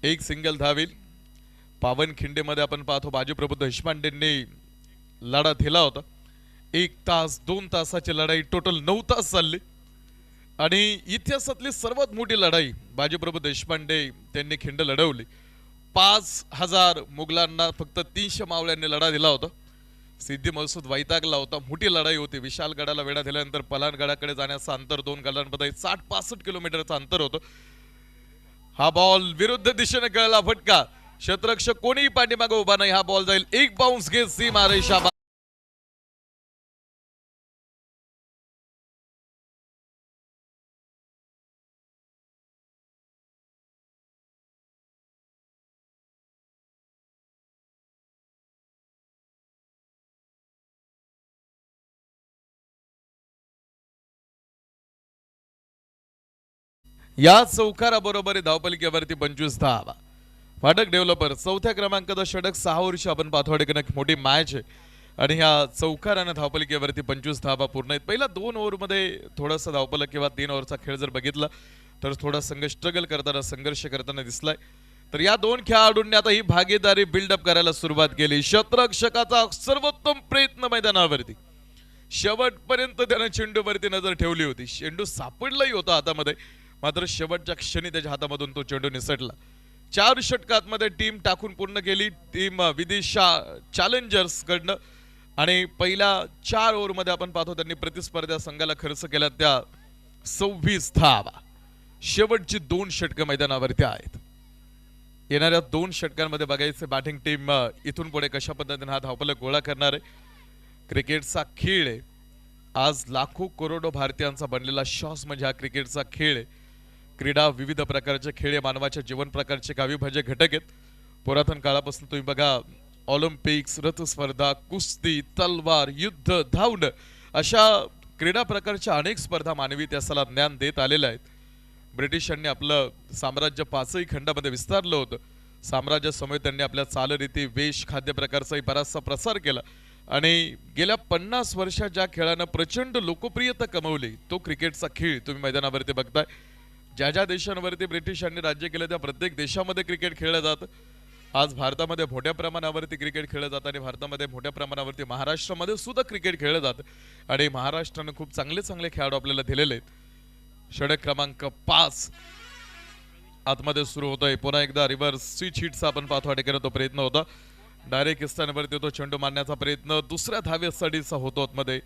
एक सिंगल धावील पावनखिंडीमध्ये आपण पाहतो बाजीप्रभू देशपांडेंनी लढा दिला होता. 1 तास 2 तासाची लढाई टोटल 9 तास चालली आणि इतिहासातली सर्वात मोठी लढाई बाजीप्रभू देशपांडे त्यांनी खिंड लढवली. 5000 मुघलांना फक्त 300 मावळ्यांनी लढा दिला होता. सिद्धी मसूद वैतागला होता. मोठी लढाई होती. विशालगडाला वेढा दिल्यानंतर पलानगडाकडे जाण्याचं अंतर 2 गडांमध्ये 60-65 किलोमीटरचं अंतर होतं. हा बॉल विरुद्ध दिशेने गळला, फटका. क्षेत्ररक्षक कोणीही पाठीमागे उभा नाही. हा बॉल जाईल 1 बाउन्स घेत सीमा रेषा. या चौकाराबरोबर धावपलकीवरती 25 धावा. फाटक डेव्हलपर 4थ्या क्रमांकाचा षटक 6 वर्ष आपण पाहतो ठिकाणी मोठी मॅच आहे आणि ह्या चौकारानं धावपलकीवरती 25 धावा पूर्ण आहेत. पहिल्या 2 ओव्हरमध्ये थोडासा धावपलक किंवा 3 ओव्हरचा खेळ जर बघितला तर थोडा स्ट्रगल करताना संघर्ष करताना दिसलाय. तर या 2 खेळाडूंनी आता ही भागीदारी बिल्डअप करायला सुरुवात केली. क्षेत्ररक्षकाचा सर्वोत्तम प्रयत्न मैदानावरती शेवटपर्यंत त्यानं चेंडूवरती नजर ठेवली होती. चेंडू सापडलाही होता हातामध्ये, मात्र शेवटच्या क्षणी त्याच्या हातामधून तो चेंडू निसटला. 4 षटकांमध्ये टीम टाकून पूर्ण केली टीम विदिशा चॅलेंजर्स कडनं आणि पहिल्या 4 ओव्हरमध्ये आपण पाहतो त्यांनी प्रतिस्पर्धा संघाला खर्च केला त्या 26 धावा. शेवटची 2 षटकं मैदानावरती आहेत. येणाऱ्या 2 षटकांमध्ये बघायचं बॅटिंग टीम इथून पुढे कशा पद्धतीने हा धावफलक गोळा करणार आहे. क्रिकेटचा खेळ आहे. आज लाखो करोडो भारतीयांचा बनलेला श्वास म्हणजे हा क्रिकेटचा खेळ आहे. क्रीडा विविध प्रकारचे खेळ मानवाच्या जीवन प्रकारचे एक अविभाज्य घटक आहेत. पुरातन काळापासून तुम्ही बघा ऑलिम्पिक्स, रथस्पर्धा, कुस्ती, तलवार, युद्ध, धावणं अशा क्रीडा प्रकारच्या अनेक स्पर्धा मानवी इतिहासाला ज्ञान देत आलेल्या आहेत. ब्रिटिशांनी आपलं साम्राज्य 5ही खंडामध्ये विस्तारलं होतं. साम्राज्य समोर त्यांनी आपल्या चालरीती, वेश, खाद्य प्रकारचाही बराचसा प्रसार केला आणि गेल्या 50 वर्षात ज्या खेळानं प्रचंड लोकप्रियता कमवली तो क्रिकेटचा खेळ तुम्ही मैदानावरती बघताय. ज्या ज्या देशांवरती ब्रिटिशांनी राज्य केलं त्या प्रत्येक देशामध्ये क्रिकेट खेळलं जातं. आज भारतामध्ये मोठ्या प्रमाणावरती क्रिकेट खेळलं जातं आणि भारतामध्ये मोठ्या प्रमाणावरती महाराष्ट्रामध्ये सुद्धा क्रिकेट खेळलं जातं आणि महाराष्ट्रानं खूप चांगले चांगले खेळाडू आपल्याला दिलेले आहेत. षटक क्रमांक 5 आतमध्ये सुरू होतोय. पुन्हा एकदा रिव्हर्स स्विच हिटचा आपण पाहतो ठिकाणी तो प्रयत्न होता. डायरेक्ट स्थानावरती तो चेंडू मारण्याचा प्रयत्न दुसऱ्या धावेसाठीचा होतो आतमध्ये.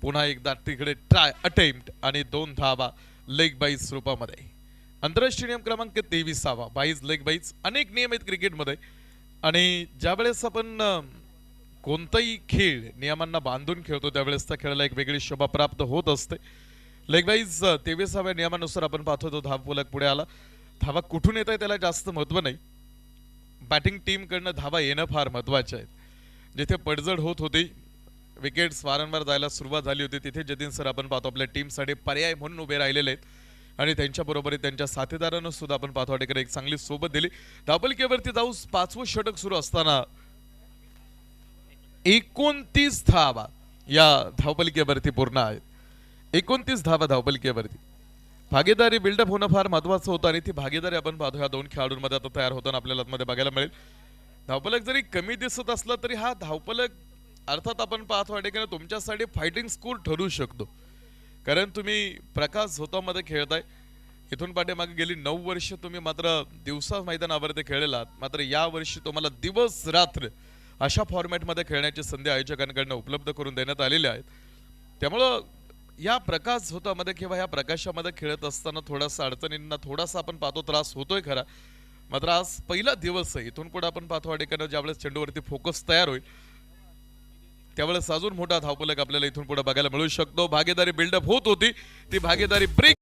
पुन्हा एकदा तिकडे ट्राय अटेम्प्ट आणि 2 धावा लेग बाईज रूपामध्ये. आंतरराष्ट्रीय नियम क्रमांक 23 बाईज लेग बाईज. अनेक नियम आहेत क्रिकेटमध्ये आणि ज्यावेळेस आपण कोणताही खेळ नियमांना बांधून खेळतो त्यावेळेस त्या खेळाला एक वेगळी शोभा प्राप्त होत असते. लेग बाईज 23व्या नियमानुसार आपण पाहतो तो धावफलक पुढे आला. धावा कुठून येत आहे त्याला जास्त महत्व नाही. बॅटिंग टीम कडनं धावा येणं फार महत्वाचे आहे. जिथे पडझड होत होती विकेट्स वारंवार जायला सुरुवात झाली होती तिथे जतीन सर आपण पाहतो आपल्या टीमसाठी पर्याय म्हणून उभे राहिलेले आहेत आणि त्यांच्या बरोबरीत त्यांच्या साथीदारांना सुद्धा आपण पाहतो ठिकाणी एक चांगली सोबत दिली. धावपलकीवरती जाऊ 5वं षटक सुरू असताना 29 धावा या धावपलकीवरती पूर्ण आहेत. 29 धावा धावपलकीवरती. भागीदारी बिल्डअप होणं फार महत्वाचं होतं आणि ती भागीदारी आपण पाहतो ह्या 2 खेळाडूंमध्ये आता तयार होताना आपल्याला आतमध्ये बघायला मिळेल. धावपलक जरी कमी दिसत असला तरी हा धावपलक अर्थात आपण पाहतो की तुमच्यासाठी फायटिंग स्कोर ठरू शकतो. कारण तुम्ही प्रकाश झोतामध्ये खेळताय. इथून पाठीमागे गेली 9 वर्ष तुम्ही मात्र दिवसा मैदानावरती खेळलेलात. मात्र या वर्षी तुम्हाला दिवस रात्र अशा फॉर्मॅटमध्ये खेळण्याची संधी आयोजकांकडून उपलब्ध करून देण्यात आलेली आहेत. त्यामुळं या प्रकाश झोतामध्ये किंवा या प्रकाशामध्ये खेळत असताना थोडासा अडचणींना थोडासा आपण पाहतो त्रास होतोय खरा. मात्र आज पहिला दिवस आहे. इथून पुढे आपण पाहतो ठिकाणी ज्यावेळेस चेंडूवरती फोकस तयार होईल त्यावेळेस अजून मोठा धावपलक आपल्याला इथून पुढे बघायला मिळू शकतो. भागीदारी बिल्डअप होत होती ती भागीदारी ब्रेक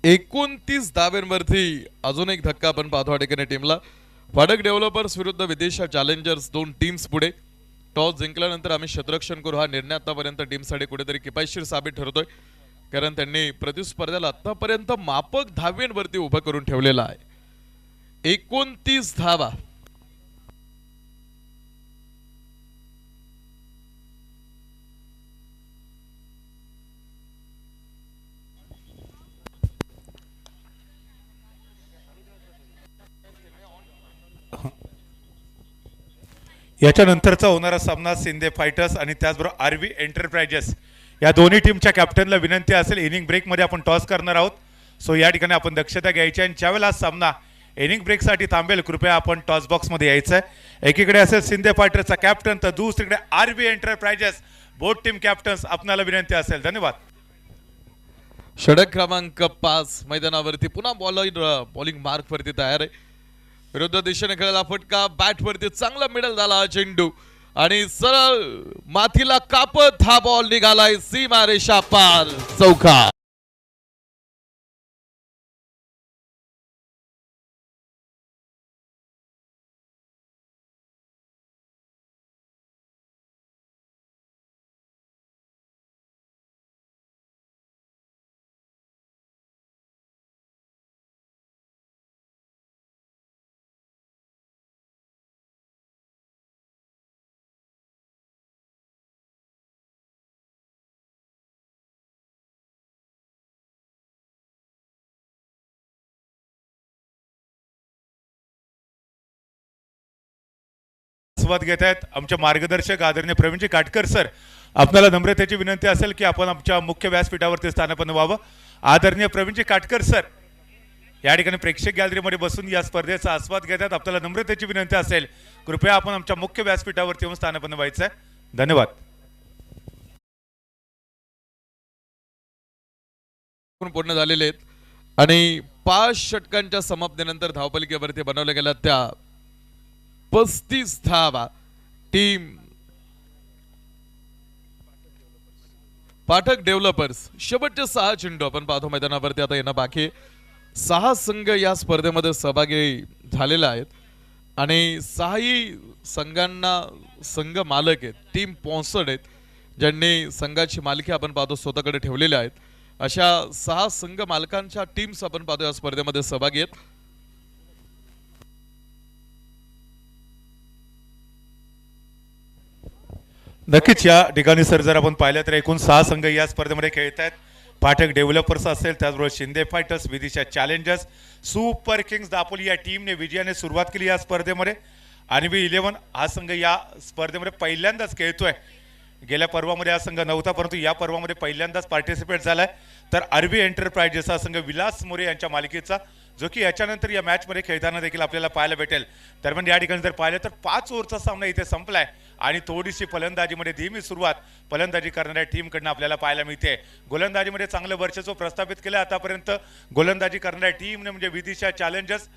एकोणतीस धाव्यांवरती अजून एक धक्का आपण पाहतो ठिकाणी टीमला. फाटक डेव्हलपर्स विरुद्ध विदेशा चॅलेंजर्स 2 टीम्स पुढे. टॉस जिंकल्यानंतर आम्ही क्षेत्ररक्षण करू हा निर्णय आतापर्यंत टीमसाठी कुठेतरी किफायतशीर साबित ठरतोय. कारण त्यांनी प्रतिस्पर्ध्याला आतापर्यंत मापक धाव्यांवरती उभं करून ठेवलेला आहे. 29 धावा. याच्यानंतरचा होणारा सामना शिंदे फायटर्स आणि त्याचबरोबर आरवी एंटरप्राइजेस या दोन्ही टीमच्या कॅप्टनला विनंती असेल इनिंग ब्रेकमध्ये आपण टॉस करणार आहोत. सो या ठिकाणी आपण दक्षता घ्यायची आणि ज्यावेळेला हा सामना इनिंग ब्रेकसाठी थांबेल कृपया आपण टॉस बॉक्समध्ये यायचं आहे. एकीकडे असेल शिंदे फायटर्सचा कॅप्टन तर दुसरीकडे RV enterprises both team captains आपणाला विनंती असेल. धन्यवाद. षटक क्रमांक 5 मैदानावरती पुन्हा बॉलिंग मार्क वरती तयार आहे. विरुद्ध दिशेने खेळायला फटका बॅट वरती चांगला मिडल झाला चेंडू आणि सरळ माथीला कापत हा बॉल निघालाय सीमा रेषा पार चौकार. स्वागत घेत आहेत आमचे मार्गदर्शक आदरणीय प्रवीणजी काटकर सर. आपल्याला नम्रतेची विनंती असेल की आपण आमच्या मुख्य व्यासपीठावरती स्थानापन्न व्हावं. आदरणीय प्रवीणजी काटकर सर. या ठिकाणी प्रेक्षक गॅलरीमध्ये बसून या स्पर्धेचा आस्वाद घेतात. आपल्याला नम्रतेची विनंती असेल, कृपया आपण आमच्या मुख्य व्यासपीठावरती येऊन स्थानापन्न व्हायचं आहे. धन्यवाद. पूर्ण झालेले आहेत आणि 5 षटकांच्या समाप्तीनंतर धावपलिकेवरती बनवल्या गेल्या त्या 35 धावा टीम पाठक डेव्हलपर्स. शेवटचे 6 चेंडू आपण पाहतो मैदानावरती आता येणं बाकी. 6 संघ या स्पर्धेमध्ये सहभागी झालेले आहेत आणि 6ही संघांना संघ मालक आहेत, टीम स्पॉन्सर्ड आहेत, ज्यांनी संघाची मालकी आपण पाहतो स्वतःकडे ठेवलेल्या आहेत. अशा 6 संघ मालकांच्या टीम्स आपण पाहतो या स्पर्धेमध्ये सहभागी आहेत. नक्कीच या ठिकाणी सर जर आपण पाहिलं तर एकूण 6 संघ या स्पर्धेमध्ये खेळत आहेत. पाठक डेव्हलपर्स असेल, त्याचबरोबर Shinde fighters, Vidisha challengers, super Kings Dapoli या टीमने विजयाने सुरुवात केली या स्पर्धेमध्ये. आणि V11 हा संघ या स्पर्धेमध्ये पहिल्यांदाच खेळतोय. गेल्या पर्वामध्ये हा संघ नव्हता, परंतु या पर्वामध्ये पहिल्यांदाच पार्टिसिपेट झालाय. तर आरबी एंटरप्राइजेस हा संघ विलास मोरे यांच्या मालकीचा, जो की याच्यानंतर या मॅचमध्ये खेळताना देखील आपल्याला पाहायला भेटेल. दरम्यान या ठिकाणी जर पाहिलं तर 5 ओव्हरचा सामना इथे संपलाय आणि थोडीशी फलंदाजीमध्ये धीमी सुरुवात फलंदाजी करणाऱ्या टीमकडनं आपल्याला पाहायला मिळते. गोलंदाजीमध्ये चांगलं वर्चस्व प्रस्थापित केलं आतापर्यंत गोलंदाजी करणाऱ्या टीमने म्हणजे विदिशा चॅलेंजर्स.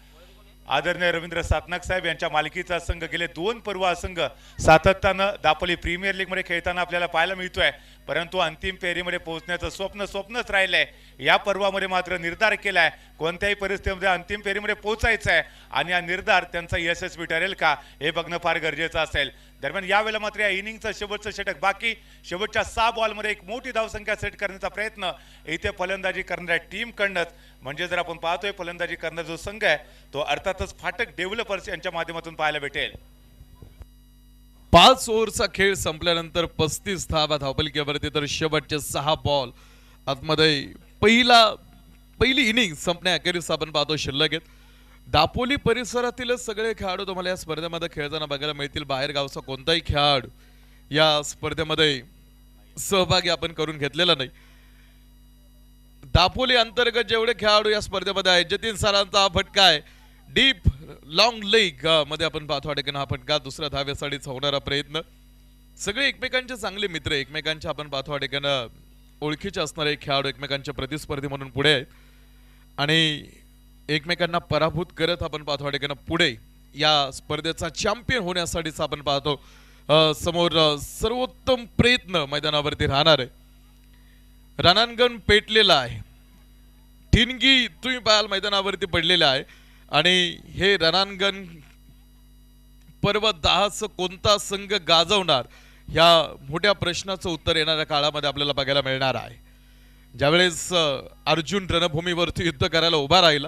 आदरणीय रवींद्र सातनाक साहेब यांच्या मालकीचा संघ गेले 2 पर्व हा संघ सातत्यानं दापोली प्रीमियर लीगमध्ये खेळताना आपल्याला पाहायला मिळतोय. परंतु अंतिम फेरीमध्ये पोहोचण्याचं स्वप्नच राहिलंय. या पर्वामध्ये मात्र निर्धार केलाय कोणत्याही परिस्थितीमध्ये अंतिम फेरीमध्ये पोहोचायचं आहे आणि हा निर्धार त्यांचा यशस्वी ठरेल का हे बघणं फार गरजेचं असेल. दरम्यान यावेळेला मात्र या इनिंगचं शेवटचं षटक बाकी. शेवटच्या 6 बॉलमध्ये एक मोठी धावसंख्या सेट करण्याचा प्रयत्न इथे फलंदाजी करणाऱ्या टीमकडनंच. म्हणजे जर आपण पाहतोय फलंदाजी करणारा जो संघ आहे तो अर्थातच फाटक डेव्हलपर्स यांच्या माध्यमातून पाहायला भेटेल. 5 ओव्हरचा खेळ संपल्यानंतर 35 धावा धावपलिकेवरती. तर शेवटचे 6 बॉल आतमध्ये पहिली इनिंग संपण्याअखेरीस आपण पाहतो शिल्लक आहेत. दापोली परिसरातीलच सगळे खेळाडू तुम्हाला या स्पर्धेमध्ये खेळताना बघायला मिळतील. बाहेर गावचा कोणताही खेळाडू या स्पर्धेमध्ये सहभागी आपण करून घेतलेला नाही. दापोली अंतर्गत जेवढे खेळाडू या स्पर्धेमध्ये आहेत, जतीन सरांचा हा फटका आहे डीप लॉंग लेग मध्ये आपण पाहतो ठिकाणी हा फटका. दुसऱ्या धावेसाठीच होणारा प्रयत्न. सगळे एकमेकांचे चांगले मित्र, एकमेकांचे आपण पाहतो ठिकाणी ओळखीचे असणारे खेळाडू एकमेकांच्या प्रतिस्पर्धी म्हणून पुढे आहेत आणि एकमेकांना पराभूत करत आपण पाहतो ठिकाणी पुढे या स्पर्धेचा चॅम्पियन होण्यासाठीच आपण पाहतो समोर सर्वोत्तम प्रयत्न मैदानावरती राहणार आहे. रणांगण पेटलेला आहे. ठिणगी तुम्ही पाहाल मैदानावरती पडलेला आहे आणि हे रणांगण पर्व 10चं कोणता संघ गाजवणार ह्या मोठ्या प्रश्नाचं उत्तर येणाऱ्या काळामध्ये आपल्याला बघायला मिळणार आहे. ज्यावेळेस अर्जुन रणभूमीवरती युद्ध करायला उभा राहिला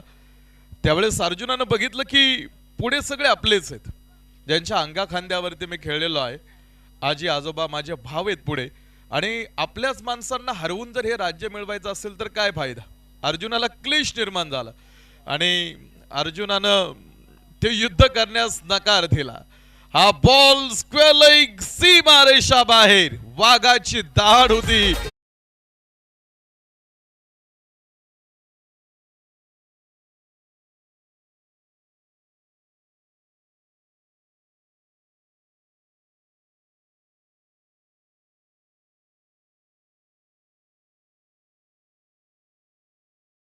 त्यावेळेस अर्जुनानं बघितलं की पुढे सगळे आपलेच आहेत, ज्यांच्या अंगा खांद्यावरती मी खेळलेलो आहे. आजी आजोबा माझे भाव आहेत पुढे आणि आपल्याच माणसांना हरवून जर हे राज्य मिळवायचं असेल तर काय फायदा. अर्जुनाला क्लेश निर्माण झाला आणि अर्जुनानं ते युद्ध करण्यास नकार दिला. हा बॉल स्क्वेअर लेग सीमारेषा बाहेर. वाघाची दाढ होती.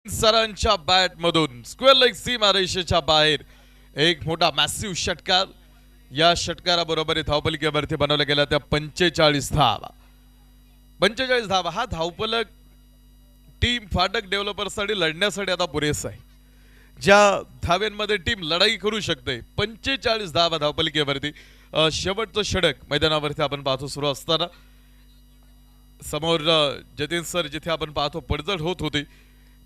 सरांच्या बॅट मधून स्क्वेअर लेग सीमारेषेच्या बाहेर एक मोठा मॅसिव्ह षटकार. या षटकाराबरोबर धावपलिकेवरती बनवल्या गेल्या त्या 45 धावा. 45 धावा हा धावपलक टीम फाटक डेव्हलपर्ससाठी लढण्यासाठी आता पुरेसा आहे. ज्या धाव्यांमध्ये टीम लढाई करू शकते 45 धावा धावपलिकेवरती. शेवटचं षटक मैदानावरती आपण पाहतो सुरू असताना समोर जतीन सर जिथे आपण पाहतो पडझड होत होती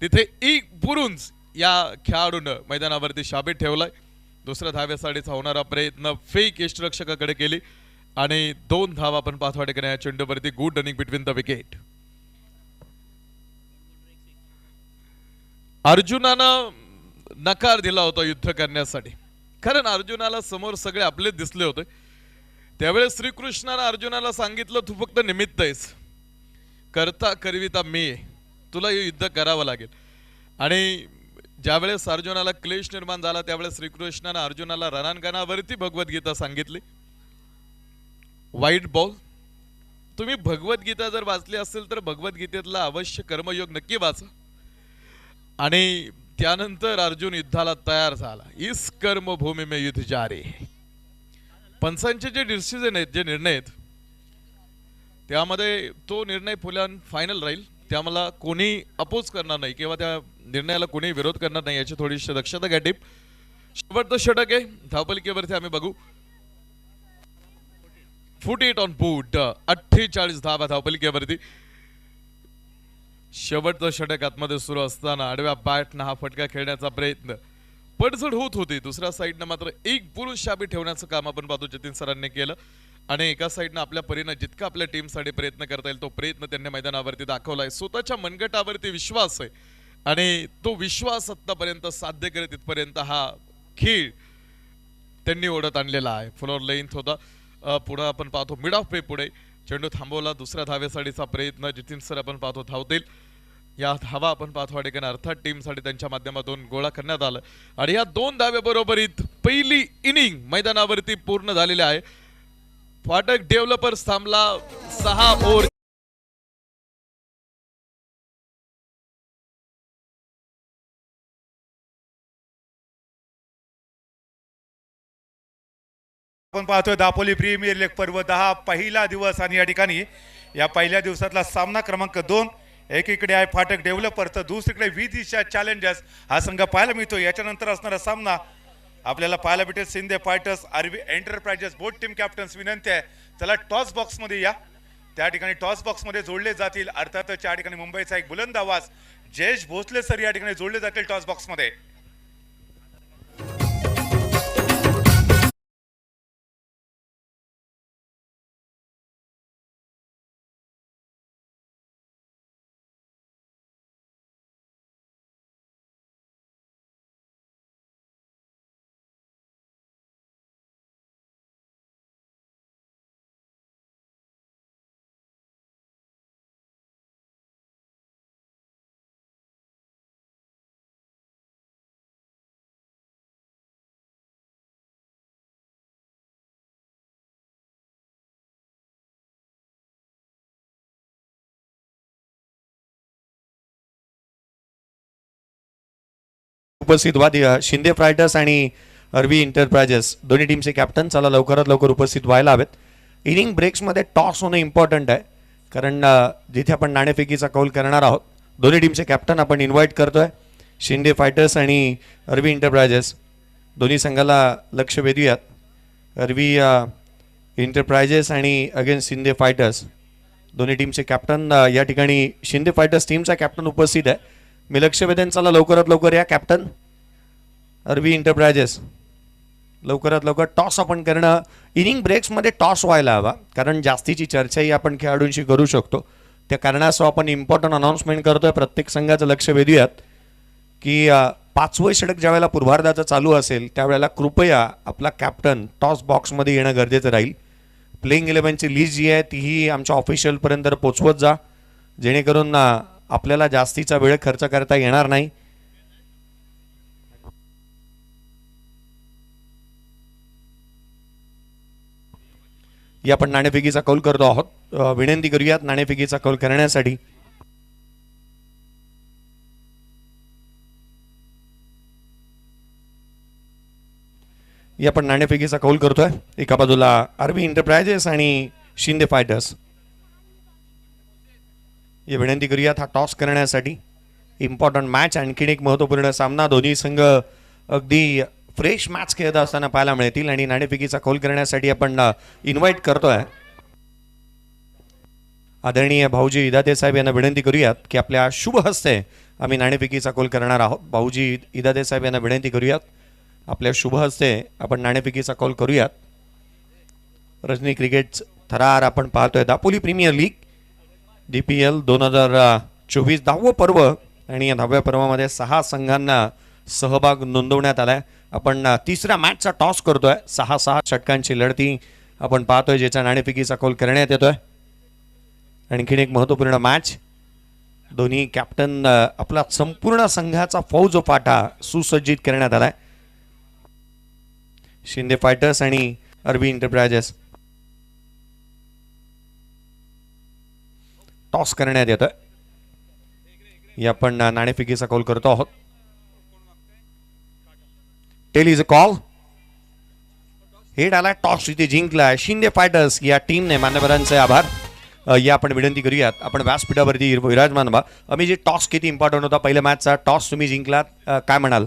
तिथे एक बुरुंज या खेळाडूनं मैदानावरती शाबीत ठेवलाय. दुसऱ्या धाव्यासाठीचा होणारा प्रयत्न फेक यष्टिरक्षकाकडे केली आणि 2 धावा आपण पाहतो ठिकाणी या चेंडूवरती. Good running between the wicket. अर्जुनानं नकार दिला होता युद्ध करण्यासाठी, कारण अर्जुनाला समोर सगळे आपलेच दिसले होते. त्यावेळेस श्रीकृष्णानं अर्जुनाला सांगितलं तू फक्त निमित्त आहेस, करता करविता मी आहे, तुला हे युद्ध करावं लागेल. आणि ज्यावेळेस अर्जुनाला क्लेश निर्माण झाला त्यावेळेस श्रीकृष्णानं अर्जुनाला रणांगणावरती भगवद्गीता सांगितली. व्हाईट बॉल, तुम्ही भगवद्गीता जर वाचली असेल तर भगवद्गीतेतला अवश्य कर्मयोग नक्की वाचा. आणि त्यानंतर अर्जुन युद्धाला तयार झाला. इस कर्मभूमी में युद्ध जारी. पंचांचे जे डिसिजन आहेत, जे निर्णय आहेत, त्यामध्ये तो निर्णय फुल फायनल राहील. त्याला कोणी अपोज करणार नाही किंवा त्या निर्णयाला कोणी विरोध करणार नाही याची थोडीशी दक्षता घ्या. टीप शेवटचं षटक आहे धावपलिकेवरती आम्ही बघू. फुट इट ऑन बूट. 48 धावा धावपलिकेवरती. शेवटचं षटक आतमध्ये सुरू असताना आडव्या बॅटनं हा फटका खेळण्याचा प्रयत्न पडझड होत होती. दुसऱ्या साईडनं मात्र एक पुरुष शाबी ठेवण्याचं काम आपण पाहतो जतीन सरांनी केलं. आणि एका साईडनं आपल्या परीनं जितका आपल्या टीमसाठी प्रयत्न करता येईल तो प्रयत्न त्यांनी मैदानावरती दाखवलाय. स्वतःच्या मनगटावरती विश्वास आहे आणि तो विश्वास आतापर्यंत साध्य करत इथपर्यंत हा खेळ त्यांनी ओढत आणलेला आहे. फ्लोर लेंथ होता. पुढे आपण पाहतो मिड ऑफ पे पुढे चेंडू थांबवला. दुसऱ्या धावेसाठीचा प्रयत्न जतीन सर आपण पाहतो धावतील. या धावा आपण पाहतो अडेकन अर्थात टीमसाठी त्यांच्या माध्यमातून गोळा करण्यात आलं. आणि या 2 धावे बरोबरीत पहिली इनिंग मैदानावरती पूर्ण झालेली आहे. फाटक डेव्हलपर्स थांबला 6 ओव्हर. आपण पाहतोय दापोली प्रीमियर लीग पर्व 10 पहिला दिवस आणि या ठिकाणी या पहिल्या दिवसातला सामना क्रमांक 2. एकीकडे आहे फाटक डेव्हलपर तर दुसरीकडे विदिशा चॅलेंजर्स हा संघ पाहायला मिळतो. याच्यानंतर असणारा सामना आपल्याला पाहायला भेटेल Shinde fighters RV enterprises. Both team captains विनंती आहे चला टॉस बॉक्स मध्ये या. त्या ठिकाणी टॉस बॉक्स मध्ये जोडले जातील. अर्थातच या ठिकाणी मुंबईचा एक बुलंद आवाज जयेश भोसले सर या ठिकाणी जोडले जातील टॉस बॉक्स मध्ये. उपस्थित व्हा. शिंदे फायटर्स आणि आरवी एंटरप्राइजेस दोन्ही टीमचे कॅप्टन चला लवकरात लवकर उपस्थित व्हायला हवेत. इनिंग ब्रेक्समध्ये टॉस होणं इम्पॉर्टंट आहे कारण जिथे आपण नाणेफेकीचा कौल करणार आहोत दोन्ही टीमचे कॅप्टन आपण इन्व्हाइट करतोय. शिंदे फायटर्स आणि आरवी एंटरप्राइजेस दोन्ही संघाला लक्ष वेधूयात. आरवी एंटरप्राइजेस आणि अगेन्स्ट शिंदे फायटर्स दोन्ही टीमचे कॅप्टन या ठिकाणी शिंदे फायटर्स टीमचा कॅप्टन उपस्थित आहे. मी लक्ष वेधेन चला लवकरात लवकर या कॅप्टन आरवी एंटरप्राइजेस. लवकरात लवकर टॉस आपण करणं. इनिंग ब्रेक्समध्ये टॉस व्हायला हवा कारण जास्तीची चर्चाही आपण खेळाडूंशी करू शकतो. त्या कारणासह आपण इम्पॉर्टंट अनाऊन्समेंट करतोय. प्रत्येक संघाचं लक्ष वेधूयात की 5वं षटक ज्यावेळेला पूर्वार्धाचं चालू असेल त्यावेळेला कृपया आपला कॅप्टन टॉस बॉक्समध्ये येणं गरजेचं राहील. प्लेइंग 11ची लिस्ट जी आहे तीही आमच्या ऑफिशियलपर्यंत पोचवत जा जेणेकरून आपल्याला जास्तीचा वेळ खर्च करता येणार नाही. या आपण नाणेफेकीचा कौल करतो आहोत. विनंती करूयात नाणेफेकीचा कौल करण्यासाठी. या आपण नाणेफेकीचा कौल करतोय. एका बाजूला आरवी एंटरप्राइजेस आणि शिंदे फायटर्स. या विनंती करूयात हा टॉस करण्यासाठी. इम्पॉर्टंट मॅच आणखीन एक महत्त्वपूर्ण सामना. दोन्ही संघ अगदी फ्रेश मॅच खेळत असताना पाहायला मिळतील आणि नाणेफेकीचा कौल करण्यासाठी आपण इन्व्हाइट करतोय आदरणीय भाऊजी इदाते साहेब यांना विनंती करूयात की आपल्या शुभ हस्ते आम्ही नाणेफेकीचा कौल करणार आहोत. भाऊजी इदाते साहेब यांना विनंती करूयात आपल्या शुभ हस्ते आपण नाणेफेकीचा कौल करूयात. रजनी क्रिकेट थरार आपण पाहतोय. दापोली प्रीमियर लीग DPL 2024 10वं पर्व आणि या 10व्या पर्वामध्ये 6 संघांना सहभाग नोंदवण्यात आलाय. आपण तिसऱ्या मॅचचा टॉस करतोय. 6 षटकांची लढती आपण पाहतोय ज्याच्या नाणेफेकीचा कौल करण्यात येतोय. आणखीन एक महत्त्वपूर्ण मॅच दोन्ही कॅप्टन आपला संपूर्ण संघाचा फौज फाटा सुसज्जित करण्यात आलाय. शिंदे फायटर्स आणि आरबी एंटरप्राइजेस. टॉस करण्यात येतं. या आपण नाणेफेकीचा कॉल करतो आहोत. Tail is a call. Head आला. टॉस इथे जिंकला शिंदे फायटर्स या टीमने. मान्यवरांचे आभार. या आपण विनंती करूयात. आपण व्यासपीठावरती विराजमान व्हा. आम्ही जे टॉस किती इम्पॉर्टंट होता पहिल्या मॅचचा टॉस तुम्ही जिंकलात, काय म्हणाल?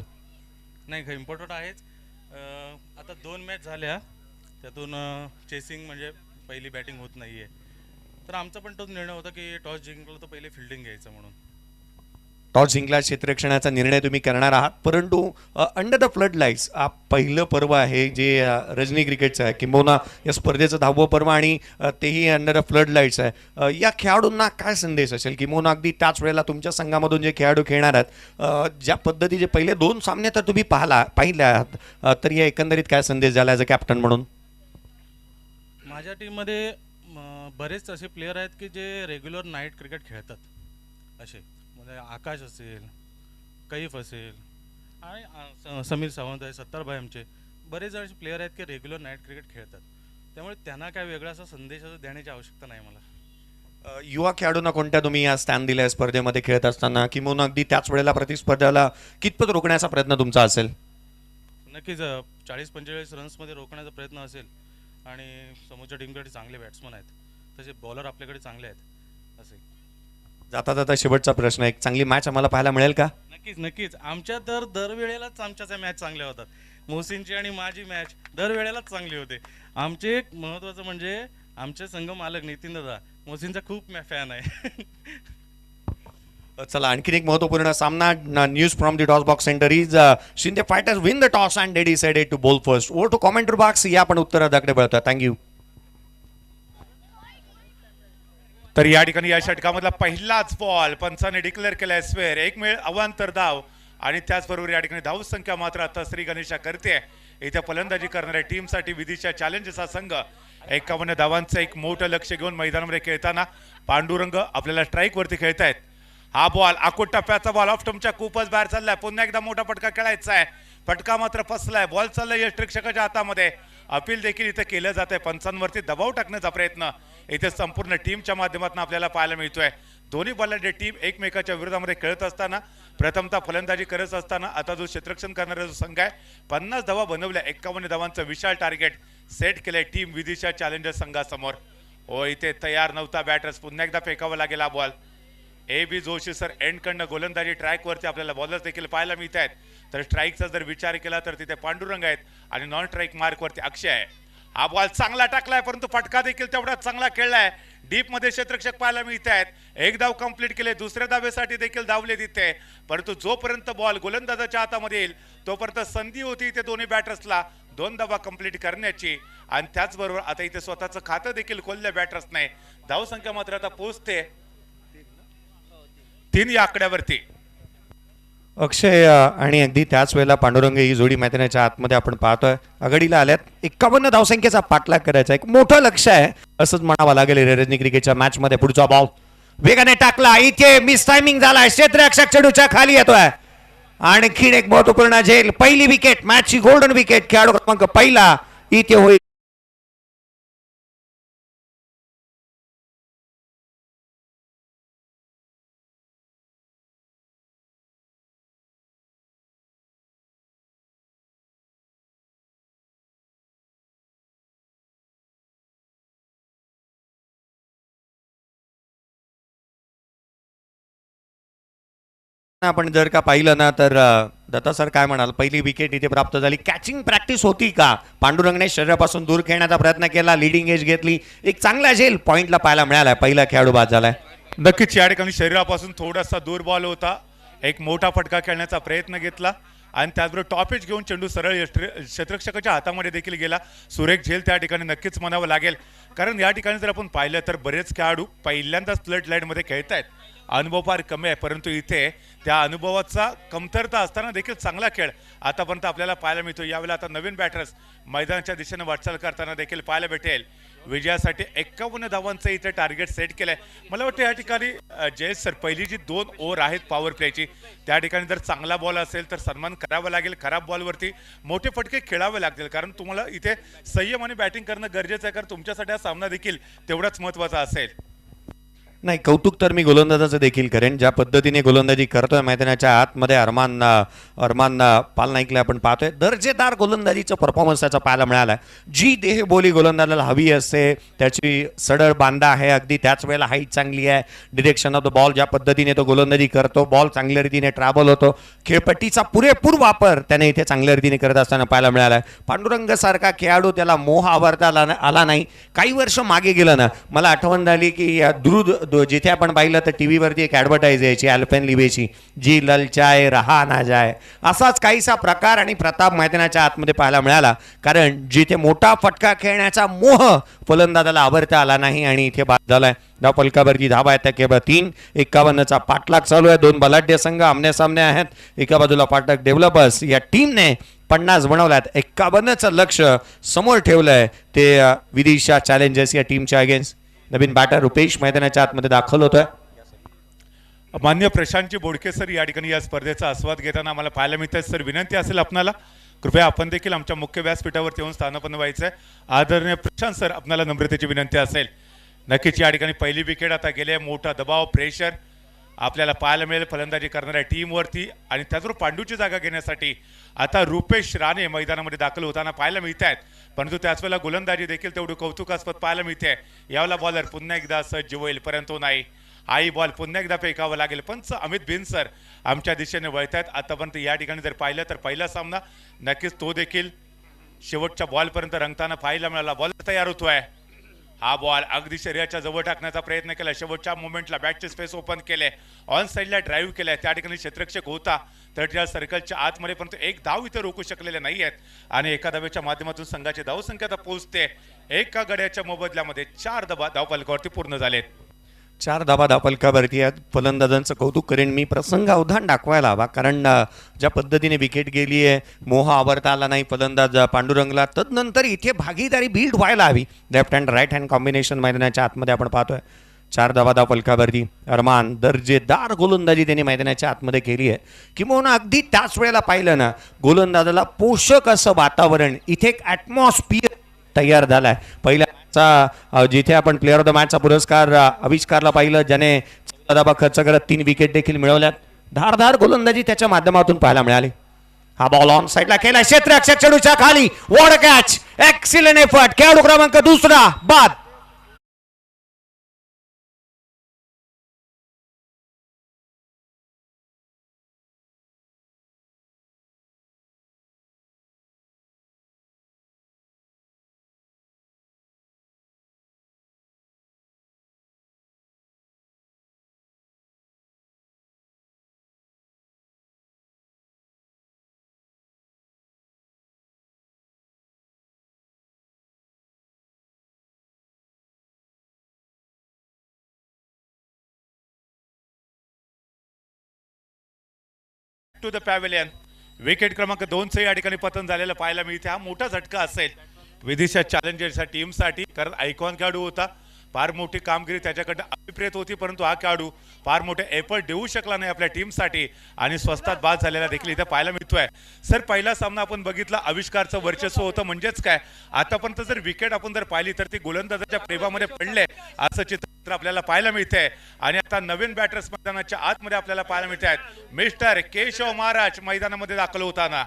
नाही इम्पॉर्टंट आहेच. आता 2 मॅच झाल्या त्यातून चेसिंग म्हणजे पहिली बॅटिंग होत नाही आहे, तर आमचा पण तोच निर्णय होता की टॉस जिंकलं तर पहिले फिल्डिंग घ्यायचं म्हणून. टॉस जिंकला क्षेत्ररक्षणाचा निर्णय तुम्ही करणार आहात, परंतु अंडर द फ्लड लाईट्स पहिलं पर्व आहे जे रजनी क्रिकेटचं आहे, किंबहुना या स्पर्धेचं 10वं पर्व आणि तेही अंडर द फ्लड लाईट्स आहे. या खेळाडूंना काय संदेश असेल, किंबहुना अगदी त्याच वेळेला तुमच्या संघामधून जे खेळाडू खेळणार आहेत, ज्या पद्धतीचे पहिले 2 सामने तर तुम्ही पाहिले आहात, तर या एकंदरीत काय संदेश झाला ॲज अ कॅप्टन म्हणून? माझ्या टीममध्ये बरेच असे प्लेयर आहेत की जे रेग्युलर नाईट क्रिकेट खेळतात. असे म्हणजे आकाश असेल, कैफ असेल आणि समीर सावंत आहे, सत्तारभाई आमचे बरेच असे प्लेयर आहेत की रेग्युलर नाईट क्रिकेट खेळतात. त्यामुळे त्यांना काय वेगळा असा संदेश देण्याची आवश्यकता नाही मला. युवा खेळाडूंना कोणत्या तुम्ही या स्टॅन दिल्या स्पर्धेमध्ये खेळत असताना, किंवा अगदी त्याच वेळेला प्रतिस्पर्ध्याला कितपत रोखण्याचा प्रयत्न तुमचा असेल? नक्कीच 40-45 रन्समध्ये रोखण्याचा प्रयत्न असेल. आणि समोरच्या टीमकडे चांगले बॅट्समन आहेत, तसे बॉलर आपल्याकडे चांगले आहेत. असे जाता जाता शेवटचा प्रश्न, एक चांगली मॅच आम्हाला पाहायला मिळेल का? नक्कीच आमच्या दरवेळेलाच आमच्या मॅच चांगल्या होतात. मोहसिनची आणि माझी मॅच दरवेळेलाच चांगली होते. आमचे एक महत्त्वाचं म्हणजे आमचे संघ मालक नितीन दादा मोहसिनचा खूप फॅन आहे. चला, आणखीन एक महत्वपूर्ण सामना. News from the toss box centre is Shinde fighters win the toss and they decided to bowl first. Over to commentary box. या आपण उत्तरादाखले बळतो. थँक्यू. तर या ठिकाणी या षटकामधला पहिलाच बॉल पंचाने डिक्लेअर केलाय स्क्वेअर. 1 मिळ अवांतर धाव आणि त्याचबरोबर या ठिकाणी धाव संख्या मात्र आता श्री गणेशा करते. इथे फलंदाजी करणाऱ्या टीमसाठी विदिशा चॅलेंजर्सचा संघ 51 धावांचं एक मोठं लक्ष घेऊन मैदानामध्ये खेळताना पांडुरंग आपल्याला स्ट्राईक वरती खेळतायत. हा बॉल आखूड टप्प्याचा बॉल ऑफ स्टंपच्या खूपच बाहेर चाललाय. पुन्हा एकदा मोठा फटका खेळायचा आहे. फटका मात्र फसलाय. बॉल चाललाय यष्टिरक्षकाच्या हातामध्ये. अपील देखील इथे केलं जात आहे. पंचांवरती दबाव टाकण्याचा प्रयत्न इथे संपूर्ण टीमच्या माध्यमातून आपल्याला पाहायला मिळतोय. दोन्ही बॉलर टीम एकमेकाच्या विरोधामध्ये खेळत असताना, प्रथमतः फलंदाजी करत असताना आता जो क्षेत्ररक्षण करणारा जो संघ आहे 50 धावा बनवल्या. 51 धावांचं विशाल टार्गेट सेट केलंय टीम विदिशा चॅलेंजर्स संघासमोर. हो, इथे तयार नव्हता बॅटर्स. पुन्हा एकदा फेकावा लागेल हा बॉल. बी जोशी सर एंडकडनं गोलंदाजी ट्रॅकवरती आपल्याला बॉलर्स देखील पाहायला मिळत आहेत. तर स्ट्राईकचा जर विचार केला तर तिथे पांडुरंग आहेत आणि नॉन स्ट्राईक मार्कवरती अक्षय आहे. हा बॉल चांगला टाकलाय, परंतु फटका देखील तेवढाच चांगला खेळलाय. डीप मध्ये क्षेत्ररक्षक पाहायला मिळत आहेत. एक धाव कंप्लीट केले. दुसऱ्या धावेसाठी देखील धावले तिथे, परंतु जोपर्यंत बॉल गोलंदाजाच्या हातामध्ये येईल तोपर्यंत संधी होती इथे दोन्ही बॅटर्सला 2 धावा कंप्लीट करण्याची. आणि त्याचबरोबर आता इथे स्वतःचं खातं देखील खोलल्या बॅटर्सने. धाव संख्या मात्र आता पोहोचते 3 या आकड्यावरती. अक्षय आणि अगदी त्याच वेळेला पांडुरंग ही जोडी मैदानाच्या आतमध्ये आपण पाहतोय. आघाडीला आल्यात. 51 धावसंख्येचा पाठलाग करायचा एक मोठं लक्ष आहे असंच म्हणावं लागेल रजनी क्रिकेटच्या मॅच मध्ये. पुढचा बॉल वेगाने टाकला. इथे मिस टायमिंग झाला. क्षेत्ररक्षक चेंडूच्या खाली येतोय. आणखीन एक महत्वपूर्ण झेल. पहिली विकेट, मॅचची गोल्डन विकेट. खेळाडू क्रमांक पहिला इथे होईल. आपण जर का पाहिलं ना तर दत्ता सर काय म्हणाल, पहिली विकेट इथे प्राप्त झाली. कॅचिंग प्रॅक्टिस होती का? पांडुरंगने शरीरापासून दूर खेळण्याचा प्रयत्न केला. लिडिंग एज घेतली. एक चांगला झेल पॉइंटला पाहायला मिळाला. पहिला खेळाडू बाद झालाय. नक्कीच या ठिकाणी शरीरापासून थोडासा दूर बॉल होता. एक मोठा फटका खेळण्याचा प्रयत्न घेतला आणि त्याचबरोबर टॉपेज घेऊन चेंडू सरळ क्षेत्ररक्षकाच्या हातामध्ये देखील गेला. सुरेख झेल त्या ठिकाणी नक्कीच म्हणावं लागेल. कारण या ठिकाणी जर आपण पाहिलं तर बरेच खेळाडू पहिल्यांदाच फ्लड लाईनमध्ये खेळत आहेत अनुभव फार कमी आहे, परंतु इथे त्या अनुभवाचा कमतरता असताना देखील चांगला खेळ आतापर्यंत आपल्याला पाहायला मिळतो. यावेळेला आता नवीन बॅटर्स मैदानाच्या दिशेने वाटचाल करताना देखील पाहायला भेटेल. विजयासाठी 51 धावांचं इथे टार्गेट सेट केलंय. मला वाटतं या ठिकाणी जयेश सर पहिली जी 2 ओव्हर आहेत पॉवर प्लेची त्या ठिकाणी जर चांगला बॉल असेल तर सन्मान करावा लागेल. खराब बॉलवरती मोठे फटके खेळावे लागतील, कारण तुम्हाला इथे संयम आणि बॅटिंग करणं गरजेचं आहे, कारण तुमच्यासाठी हा सामना देखील तेवढाच महत्त्वाचा असेल. नाही, कौतुक तर मी गोलंदाजाचं देखील करेन. ज्या पद्धतीने गोलंदाजी करतोय मैदानाच्या आतमध्ये अरमान पालनाईकला आपण पाहतोय. दर्जेदार गोलंदाजीचं परफॉर्मन्स त्याचा पाहायला मिळाला. जी देहबोली गोलंदाजाला हवी असते त्याची सडळ बांधा आहे, अगदी त्याच वेळेला हाईट चांगली आहे. डिरेक्शन ऑफ द बॉल ज्या पद्धतीने तो गोलंदाजी करतो, बॉल चांगल्या रीतीने ट्रॅव्हल होतो, खेळपट्टीचा पुरेपूर वापर त्याने इथे चांगल्या रीतीने करत असताना पाहायला मिळाला. पांडुरंग सारखा खेळाडू त्याला मोह आवरता आला नाही. काही वर्ष मागे गेलं ना, मला आठवण झाली की जिथे आपण पाहिलं तर टी व्हीवरती एक ॲडव्हर्टाईज यायची अल्पेनलिबेची, जी ललचाय रहा ना जाय. असाच काहीसा प्रकार आणि प्रताप मैदानाच्या आतमध्ये पाहायला मिळाला, कारण जिथे मोठा फटका खेळण्याचा मोह फलंदाजाला आवरता आला नाही आणि इथे बाद झालाय. धाव फलकावरती धावा आहेत त्या केवळ 3. 51चा पाठलाग चालू आहे. 2 बलाढ्य संघ आमने सामने आहेत. एका बाजूला पाठक डेव्हलपर्स या टीमने 50 बनवल्यात. 51चं लक्ष समोर ठेवलंय ते विदिशा चॅलेंजर्स या टीमच्या अगेन्स्ट. नवीन बॅटर रुपेश मैदानाच्या आतमध्ये दाखल होतोय. मान्य प्रशांतजी बोडके सर या ठिकाणी या स्पर्धेचा आस्वाद घेताना आम्हाला पाहायला मिळत आहे. सर विनंती असेल आपल्याला, कृपया आपण देखील आमच्या मुख्य व्यासपीठावरती येऊन स्थानापन्न व्हायचं आहे. आदरणीय प्रशांत सर, आपल्याला नम्रतेची विनंती असेल. नक्कीच या ठिकाणी पहिली विकेट आता गेले, मोठा दबाव प्रेशर आपल्याला पाहायला मिळेल फलंदाजी करणाऱ्या टीमवरती, आणि त्याचबरोबर पांडूची जागा घेण्यासाठी आता रुपेश राणे मैदानामध्ये दाखल होताना पाहायला मिळत आहेत. परंतु त्याच वेळेला गोलंदाजी देखील तेवढी कौतुकास्पद पाहायला मिळते. यावेळेला बॉलर पुन्हा एकदा सज्ज होईल, परंतु नाही, आई बॉल पुन्हा एकदा फेकावं लागेल. पंच अमित बिन सर आमच्या दिशेने वळत आहेत. आतापर्यंत या ठिकाणी जर पाहिलं तर पहिला सामना नक्कीच तो देखील शेवटच्या बॉलपर्यंत रंगताना पाहायला मिळाला. बॉलर तयार होतोय. हा बॉल अगदी शरीराच्या जवळ टाकण्याचा प्रयत्न केला. शेवटच्या मोमेंटला बॅटचे स्पेस ओपन केले, ऑन साईडला ड्राईव्ह केलाय. त्या ठिकाणी क्षेत्ररक्षक होता तर त्या सर्कलच्या आतमध्ये, परंतु एक धाव इथे रोखू शकलेले नाही आहेत. आणि एका धावेच्या माध्यमातून संघाची धावसंख्या आता पोहोचते. एका गड्याच्या मोबदल्यामध्ये 4 धाव फलकावरती पूर्ण झालेत. 4 धावा फलकावरती आहेत. फलंदाजांचं कौतुक करेन मी. प्रसंग अवधान दाखवायला हवा, कारण ज्या पद्धतीने विकेट गेली आहे, मोह आवरता आला नाही फलंदाज पांडुरंगला. तदनंतर इथे भागीदारी बिल्ड व्हायला हवी. Left hand right hand combination मैदानाच्या आतमध्ये आपण पाहतोय. 4 धावा फलकावरती अरमान दर्जेदार गोलंदाजी त्यांनी मैदानाच्या आतमध्ये केली आहे. किंवा अगदी त्याच वेळेला पाहिलं ना, गोलंदाजाला पोषक असं वातावरण, इथे एक ॲटमॉस्फिअर तयार झालाय. पहिल्या जिथे आपण प्लेअर ऑफ द मॅचचा पुरस्कार आविष्कारला पाहिलं, ज्याने 14 धावा खर्च करत 3 विकेट देखील मिळवल्यात. धारदार गोलंदाजी त्याच्या माध्यमातून पाहायला मिळाली. हा बॉल ऑन साईडला केला, क्षेत्ररक्षक चेंडूच्या खाली. What catch, excellent effort. खेळाडू क्रमांक 2 बाद. To the pavilion. विकेट क्रमांक 2चं या ठिकाणी पतन झालेलं पाहायला मिळते. हा मोठा झटका असेल विदिशा चॅलेंजर्सच्या टीमसाठी, कारण आयकॉन खेळाडू होता. फार मोठी कामगिरी त्याच्याकडनं अभिप्रेत होती, परंतु हा खेळाडू फार मोठे एफर्ट देऊ शकला नाही आपल्या टीमसाठी आणि स्वस्तात बाद झालेला देखील इथे पाहायला मिळतोय. सर पहिला सामना आपण बघितला, आविष्कारचं वर्चस्व होतं. म्हणजेच काय, आतापर्यंत जर विकेट आपण जर पाहिली तर ती गोलंदाजाच्या प्रेमामध्ये पडले असं चित्र आपल्याला पाहायला मिळतंय. आणि आता नवीन बॅटर्स मैदानाच्या आतमध्ये आपल्याला पाहायला मिळत आहेत. मिस्टर केशव महाराज मैदानामध्ये दाखल होताना,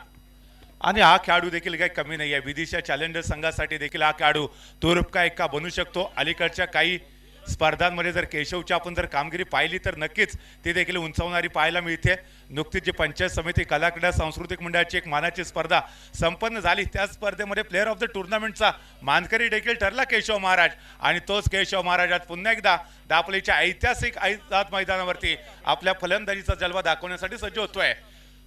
आणि हा खेळाडू देखील काही कमी नाही आहे. विदिशा चॅलेंजर संघासाठी देखील हा खेळाडू तुरुप एक्का बनू शकतो. अलीकडच्या काही स्पर्धांमध्ये जर केशवची आपण जर कामगिरी पाहिली तर नक्कीच ती देखील उंचावणारी पाहायला मिळते. नुकतीच जी पंचायत समिती कला क्रीडा सांस्कृतिक मंडळाची एक मानाची स्पर्धा संपन्न झाली, त्या स्पर्धेमध्ये प्लेअर ऑफ द टुर्नामेंटचा मानकरी देखील ठरला केशव महाराज. आणि तोच केशव महाराज आज पुन्हा एकदा दापोलीच्या ऐतिहासिक मैदानावरती आपल्या फलंदाजीचा जलवा दाखवण्यासाठी सज्ज होतोय.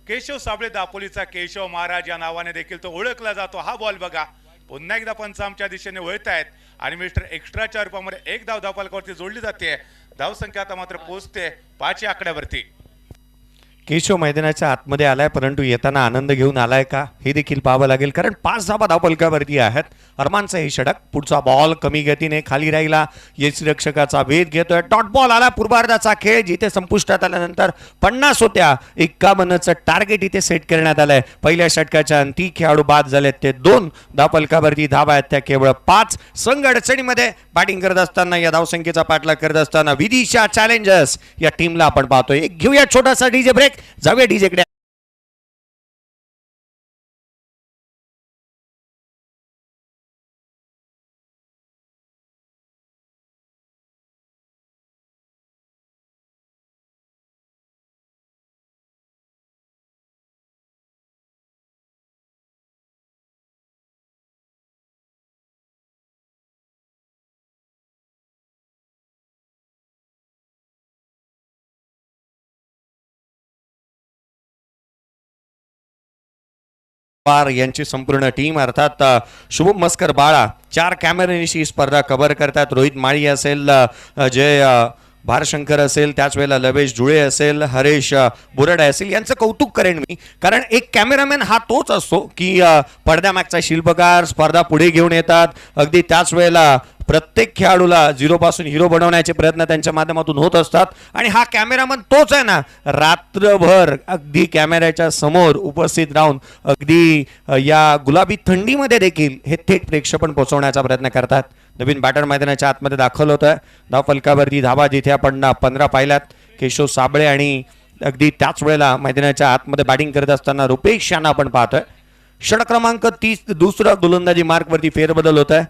केशव साबळे दापोलीचा केशव महाराज या नावाने देखील तो ओळखला जातो. हा बॉल बघा, पुन्हा एकदा पंच आमच्या दिशेने वळत आहेत आणि मिस्टर एक्स्ट्राच्या रूपामध्ये एक धाव धावफलकावरती जोडली जाते. धावसंख्या आता मात्र पोहोचते 5 या आकड्यावरती. केशव मैदानाच्या आतमध्ये आलाय, परंतु येताना आनंद घेऊन आलाय का हे देखील पाहावं लागेल, कारण 5 धावा धावफलकावरती आहेत. अरमानचा हे षटक, पुढचा बॉल कमी गतीने खाली राहिला, यष्टिरक्षकाचा वेध घेतोय. डॉट बॉल आला. पूर्वार्धाचा खेळ जिथे संपुष्टात आल्यानंतर 50 होत्या 51चं टार्गेट इथे सेट करण्यात आलंय. पहिल्या षटकाच्या अंती खेळाडू बाद झालेत ते 2 धावफलकावरती धावा आहेत त्या केवळ 5. संघ अडचणीमध्ये बॅटिंग करत असताना, या धावसंख्येचा पाठलाग करत असताना विदिशा चॅलेंजर्स या टीमला आपण पाहतोय. एक घेऊया छोटासा डीजे ब्रेक, जाऊया डीजेकडे. यांची संपूर्ण टीम, अर्थात शुभम मस्कर बाळा 4 कॅमेऱ्यानिशी स्पर्धा कव्हर करतात. रोहित माळी असेल, जय भारशंकर असेल, त्याच वेळेला लवेश जुळे असेल, हरेश बुरडा असेल, यांचं कौतुक करेन मी, कारण एक कॅमेरामॅन हा तोच असतो की पडद्यामागचा शिल्पकार स्पर्धा पुढे घेऊन येतात. अगदी त्याच वेळेला प्रत्येक खेळाडूला 0 पासून हिरो बनवण्याचे प्रयत्न त्यांच्या माध्यमातून होत असतात. आणि हा कॅमेरामन तोच आहे ना, रात्रभर अगदी कॅमेऱ्याच्या समोर उपस्थित राहून अगदी या गुलाबी थंडीमध्ये देखील हे थेट प्रेक्षेपण पोहोचवण्याचा प्रयत्न करतात. नवीन बॅटर मैदानाच्या आतमध्ये दाखल होत आहे. धावफलकावरती धावा जिथे आपण 15 पाहिल्यात, केशव साबळे, आणि अगदी त्याच वेळेला मैदानाच्या आतमध्ये बॅटिंग करत असताना रुपेश यांना आपण पाहतोय. षटक क्रमांक 30 दुसरा गोलंदाजी मार्कवरती फेरबदल होत आहे.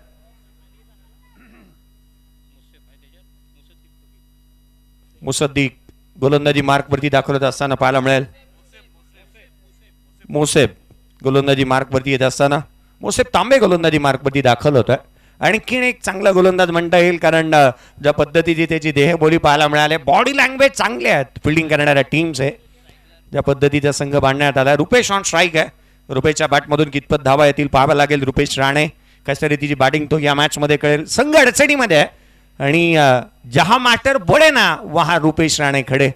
मुसद्दीक गोलंदाजी मार्कवरती दाखल होत असताना पाहायला मिळेल. मोसेब गोलंदाजी मार्कवरती येत असताना मोसेब तांबे गोलंदाजी मार्कवरती दाखल होत आहे. आणखीन एक चांगला गोलंदाज म्हणता येईल, कारण ज्या पद्धतीची त्याची देहबोली पाहायला मिळाली, बॉडी लँग्वेज चांगले आहेत फिल्डिंग करणाऱ्या टीम्स आहे, ज्या पद्धतीचा संघ बांधण्यात आला. रुपेश ऑन स्ट्राईक आहे. रुपेशच्या बॅटमधून कितपत धावा येतील पाहावं लागेल. रुपेश राणे कशा रीतीची बॅटिंग तो या मॅचमध्ये कळेल. संघ अडचणीमध्ये आहे आणि जहा मॅटर बोले ना वहा रुपेश राणे खडे.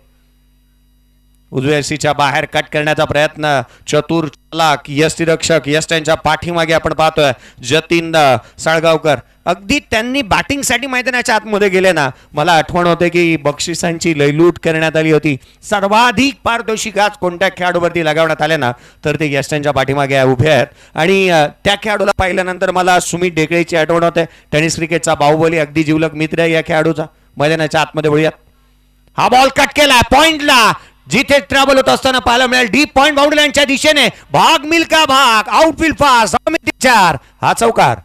उजव्या सीच्या बाहेर कट करण्याचा प्रयत्न, चतुर चालाक यष्टिरक्षक यश त्यांच्या पाठीमागे आपण पाहतोय. जतीन साळगावकर अगदी त्यांनी बॅटिंगसाठी मैदानाच्या आतमध्ये गेले ना, मला आठवण होते की बक्षिसांची लयलूट करण्यात आली होती. सर्वाधिक पारितोषिक आज कोणत्या खेळाडूवरती लगावण्यात आले ना, तर ते यश त्यांच्या पाठीमागे उभे आहेत. आणि त्या खेळाडूला पाहिल्यानंतर मला सुमित ढेकळेची आठवण होते. टेनिस क्रिकेटचा बाहुबली, अगदी जिवलग मित्र आहे या खेळाडूचा. मैदानाच्या आतमध्ये वळूयात. हा बॉल कट केला पॉइंटला, जिथे ट्रॅव्हल होत असताना पाहायला मिळेल डीप पॉइंट बाउंड्री लाईनच्या दिशेने. भाग मिल्का भाग, आउटफील्ड पास, 4 हा चौकार.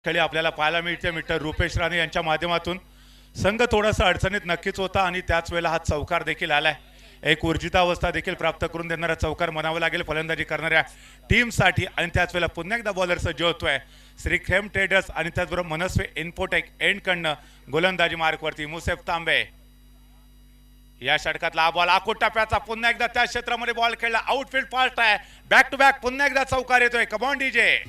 खेळी आपल्याला पाहायला मिळते मिस्टर रुपेश राणे यांच्या माध्यमातून. संघ थोडासा अडचणीत नक्कीच होता आणि त्याच वेळेला हा चौकार देखील आलाय. एक ऊर्जितावस्था देखील प्राप्त करून देणारा चौकार म्हणावा लागेल फलंदाजी करणाऱ्या टीमसाठी. आणि त्याच वेळेला पुन्हा एकदा बॉलर सज्ज होतोय श्री खेम ट्रेडर्स आणि त्याचबरोबर मनस्वी इन्फोटेक एंडकडनं गोलंदाजी मार्कवरती मुसेफ तांबे. या षटकातला हा बॉल आखूट टप्प्याचा, पुन्हा एकदा त्या क्षेत्रामध्ये बॉल खेळला, आउटफील्ड फास्ट आहे, बॅक टू बॅक पुन्हा एकदा चौकार येतोय. Come on DJ.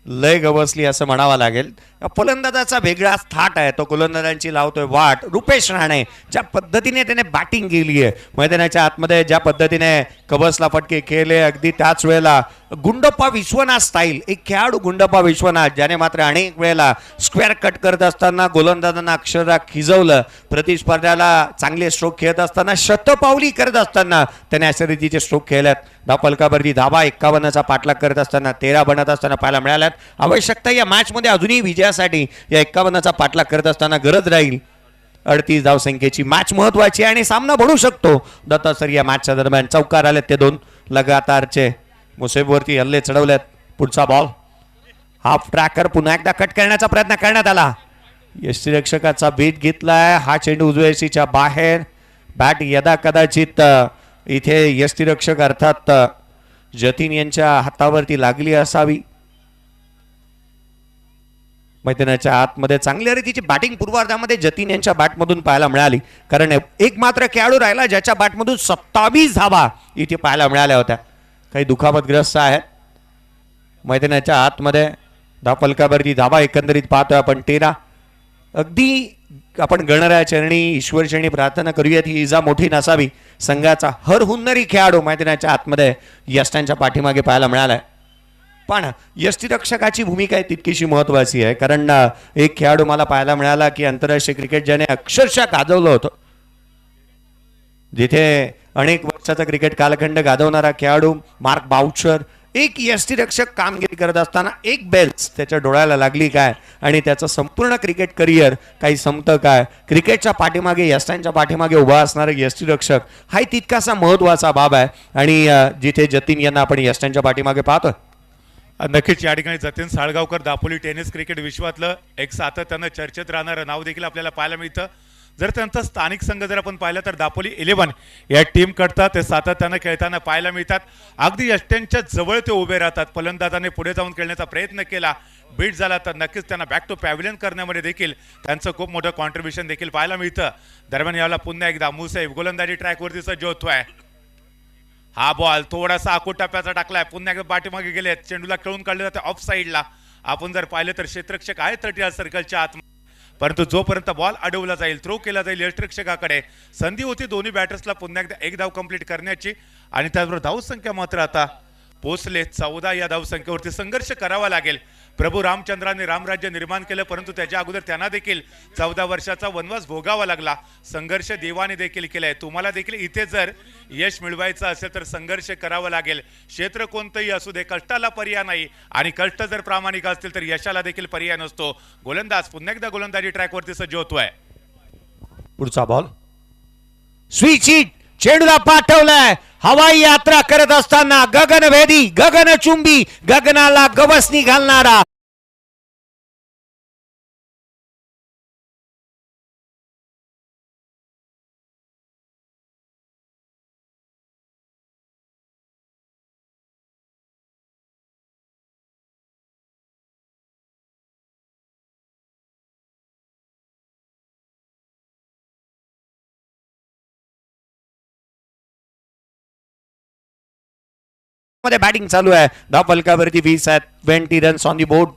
लय गवसली असं म्हणावं लागेल. फलंदाजाचा वेगळाच थाट आहे, तो गोलंदाजांची लावतोय वाट. रुपेश राणे ज्या पद्धतीने त्याने बॅटिंग केली आहे मैदानाच्या आतमध्ये, ज्या पद्धतीने कबसला फटके केले, अगदी त्याच वेळेला गुंडप्पा विश्वनाथ स्टाईल, एक खेळाडू गुंडप्पा विश्वनाथ ज्याने मात्र अनेक वेळेला स्क्वेअर कट करत असताना गोलंदाजांना अक्षरशः खिजवलं. प्रतिस्पर्ध्याला चांगले स्ट्रोक खेळत असताना, शतपावली करत असताना त्याने अशा रीतीचे स्ट्रोक खेळल्यात. धापलकावरती धाबा 51चा पाठलाग करत असताना 13 बनत असताना पाहायला मिळाल्यात. आवश्यकता या मॅचमध्ये अजूनही विजयासाठी या 51चा पाठलाग करत असताना गरज राहील 38 धावसंख्येची. मॅच महत्वाची आहे आणि सामना बनू शकतो. दत्ता सर या मॅचच्या दरम्यान चौकार आलेत ते 2 लगातारचे. मुसेबवरती हल्ले चढवलेत. पुढचा बॉल हाफ ट्रॅकर पुन्हा एकदा कट करण्याचा प्रयत्न करण्यात आला. यष्टीरक्षकाचा बेट घेतलाय. हा चेंडू उजव्या यष्टीच्या बाहेर. बॅट यदा कदाचित इथे यष्टीरक्षक अर्थात जतीन यांच्या हातावरती लागली असावी. मैदानाच्या आतमध्ये चांगल्या रीतीची बॅटिंग पूर्वार्धामध्ये जतीन यांच्या बॅटमधून पाहायला मिळाली, कारण एक मात्र खेळाडू राहिला ज्याच्या बॅटमधून 27 धावा इथे पाहायला मिळाल्या होत्या. काही दुखापतग्रस्त आहेत मैदानाच्या आतमध्ये. धापलकावरती धावा एकंदरीत पाहतोय आपण 13. अगदी आपण गणरायचरणी ईश्वरचरणी प्रार्थना करूयात ही इजा मोठी नसावी. संघाचा हर हुन्नरी खेळाडू मैदानाच्या आतमध्ये यष्टांच्या पाठीमागे पाहायला मिळालाय. पण यष्टीरक्षकाची भूमिका तितकीशी महत्वाची आहे, कारण एक खेळाडू मला पाहायला मिळाला की आंतरराष्ट्रीय क्रिकेट ज्याने अक्षरशः गाजवलं होतं, जिथे अनेक वर्षाचा क्रिकेट कालखंड गाजवणारा खेळाडू मार्क बाउचर, एक यष्टीरक्षक कामगिरी करत असताना एक बेल्स त्याच्या डोळ्याला लागली काय आणि त्याचं संपूर्ण क्रिकेट करिअर काही संपतं काय. क्रिकेटच्या पाठीमागे यष्टांच्या पाठीमागे उभा असणारा यष्टीरक्षक हा तितकासा महत्वाचा बाब आहे. आणि जिथे जतीन यांना आपण यष्टांच्या पाठीमागे पाहतोय. नक्कीच या ठिकाणी जतीन साळगावकर दापोली टेनिस क्रिकेट विश्वातलं एक सातत्यानं चर्चेत राहणारं नाव देखील आपल्याला पाहायला मिळतं. जर त्यांचा स्थानिक संघ जर आपण पाहिला तर दापोली 11 या टीम करता ते सातत्यानं खेळताना पाहायला मिळतात. अगदी यष्ट्यांच्या जवळ ते उभे राहतात. फलंदाजाने पुढे जाऊन खेळण्याचा प्रयत्न केला, बीट झाला तर नक्कीच त्यांना बॅक टू पॅव्हिलियन करण्यामध्ये देखील त्यांचं खूप मोठं कॉन्ट्रीब्युशन देखील पाहायला मिळतं. दरम्यान याला पुन्हा एकदा मुसेफ गोलंदाजी ट्रॅकवरती सज्ज होतोय. हा बॉल थोडासा आखूड टप्प्याचा टाकलाय. पुन्हा एकदा पाठीमागे गेले, चेंडूला खेळून काढले जाते ऑफ साईडला. आपण जर पाहिलं तर क्षेत्ररक्षक आहे 30 सर्कलच्या आत, परंतु जोपर्यंत बॉल अडवला जाईल, थ्रो केला जाईल, यष्टीरक्षकाकडे संधी होती दोन्ही बॅटर्सला पुन्हा एकदा एक धाव कंप्लीट करण्याची. आणि त्याचबरोबर धावसंख्या मात्र आता पोचले 14 या धावसंख्येवरती. संघर्ष करावा लागेल. प्रभू रामचंद्राने रामराज्य निर्माण केलं, परंतु त्याच्या अगोदर त्यांना देखील 14 वर्षाचा वनवास भोगावा लागला. संघर्ष देवाने देखील केलाय. तुम्हाला देखील इथे जर यश मिळवायचं असेल तर संघर्ष करावा लागेल. क्षेत्र कोणतंही असू दे, कष्टाला पर्याय नाही. आणि कष्ट जर प्रामाणिक असतील तर यशाला देखील पर्याय नसतो. गोलंदाज पुन्हा एकदा गोलंदाजी ट्रॅकवरती सज्ज होतोय. पुढचा बॉल स्विच हिट, चेंडूला पाठवलाय. हवाई यात्रा करत असताना गगनभेदी, गगनचुंबी, गगनाला गवसणी घालणारा मध्ये बॅटिंग चालू आहे. धावफलकावरती 20 आहेत. 20 रन्स ऑन दी बोर्ड.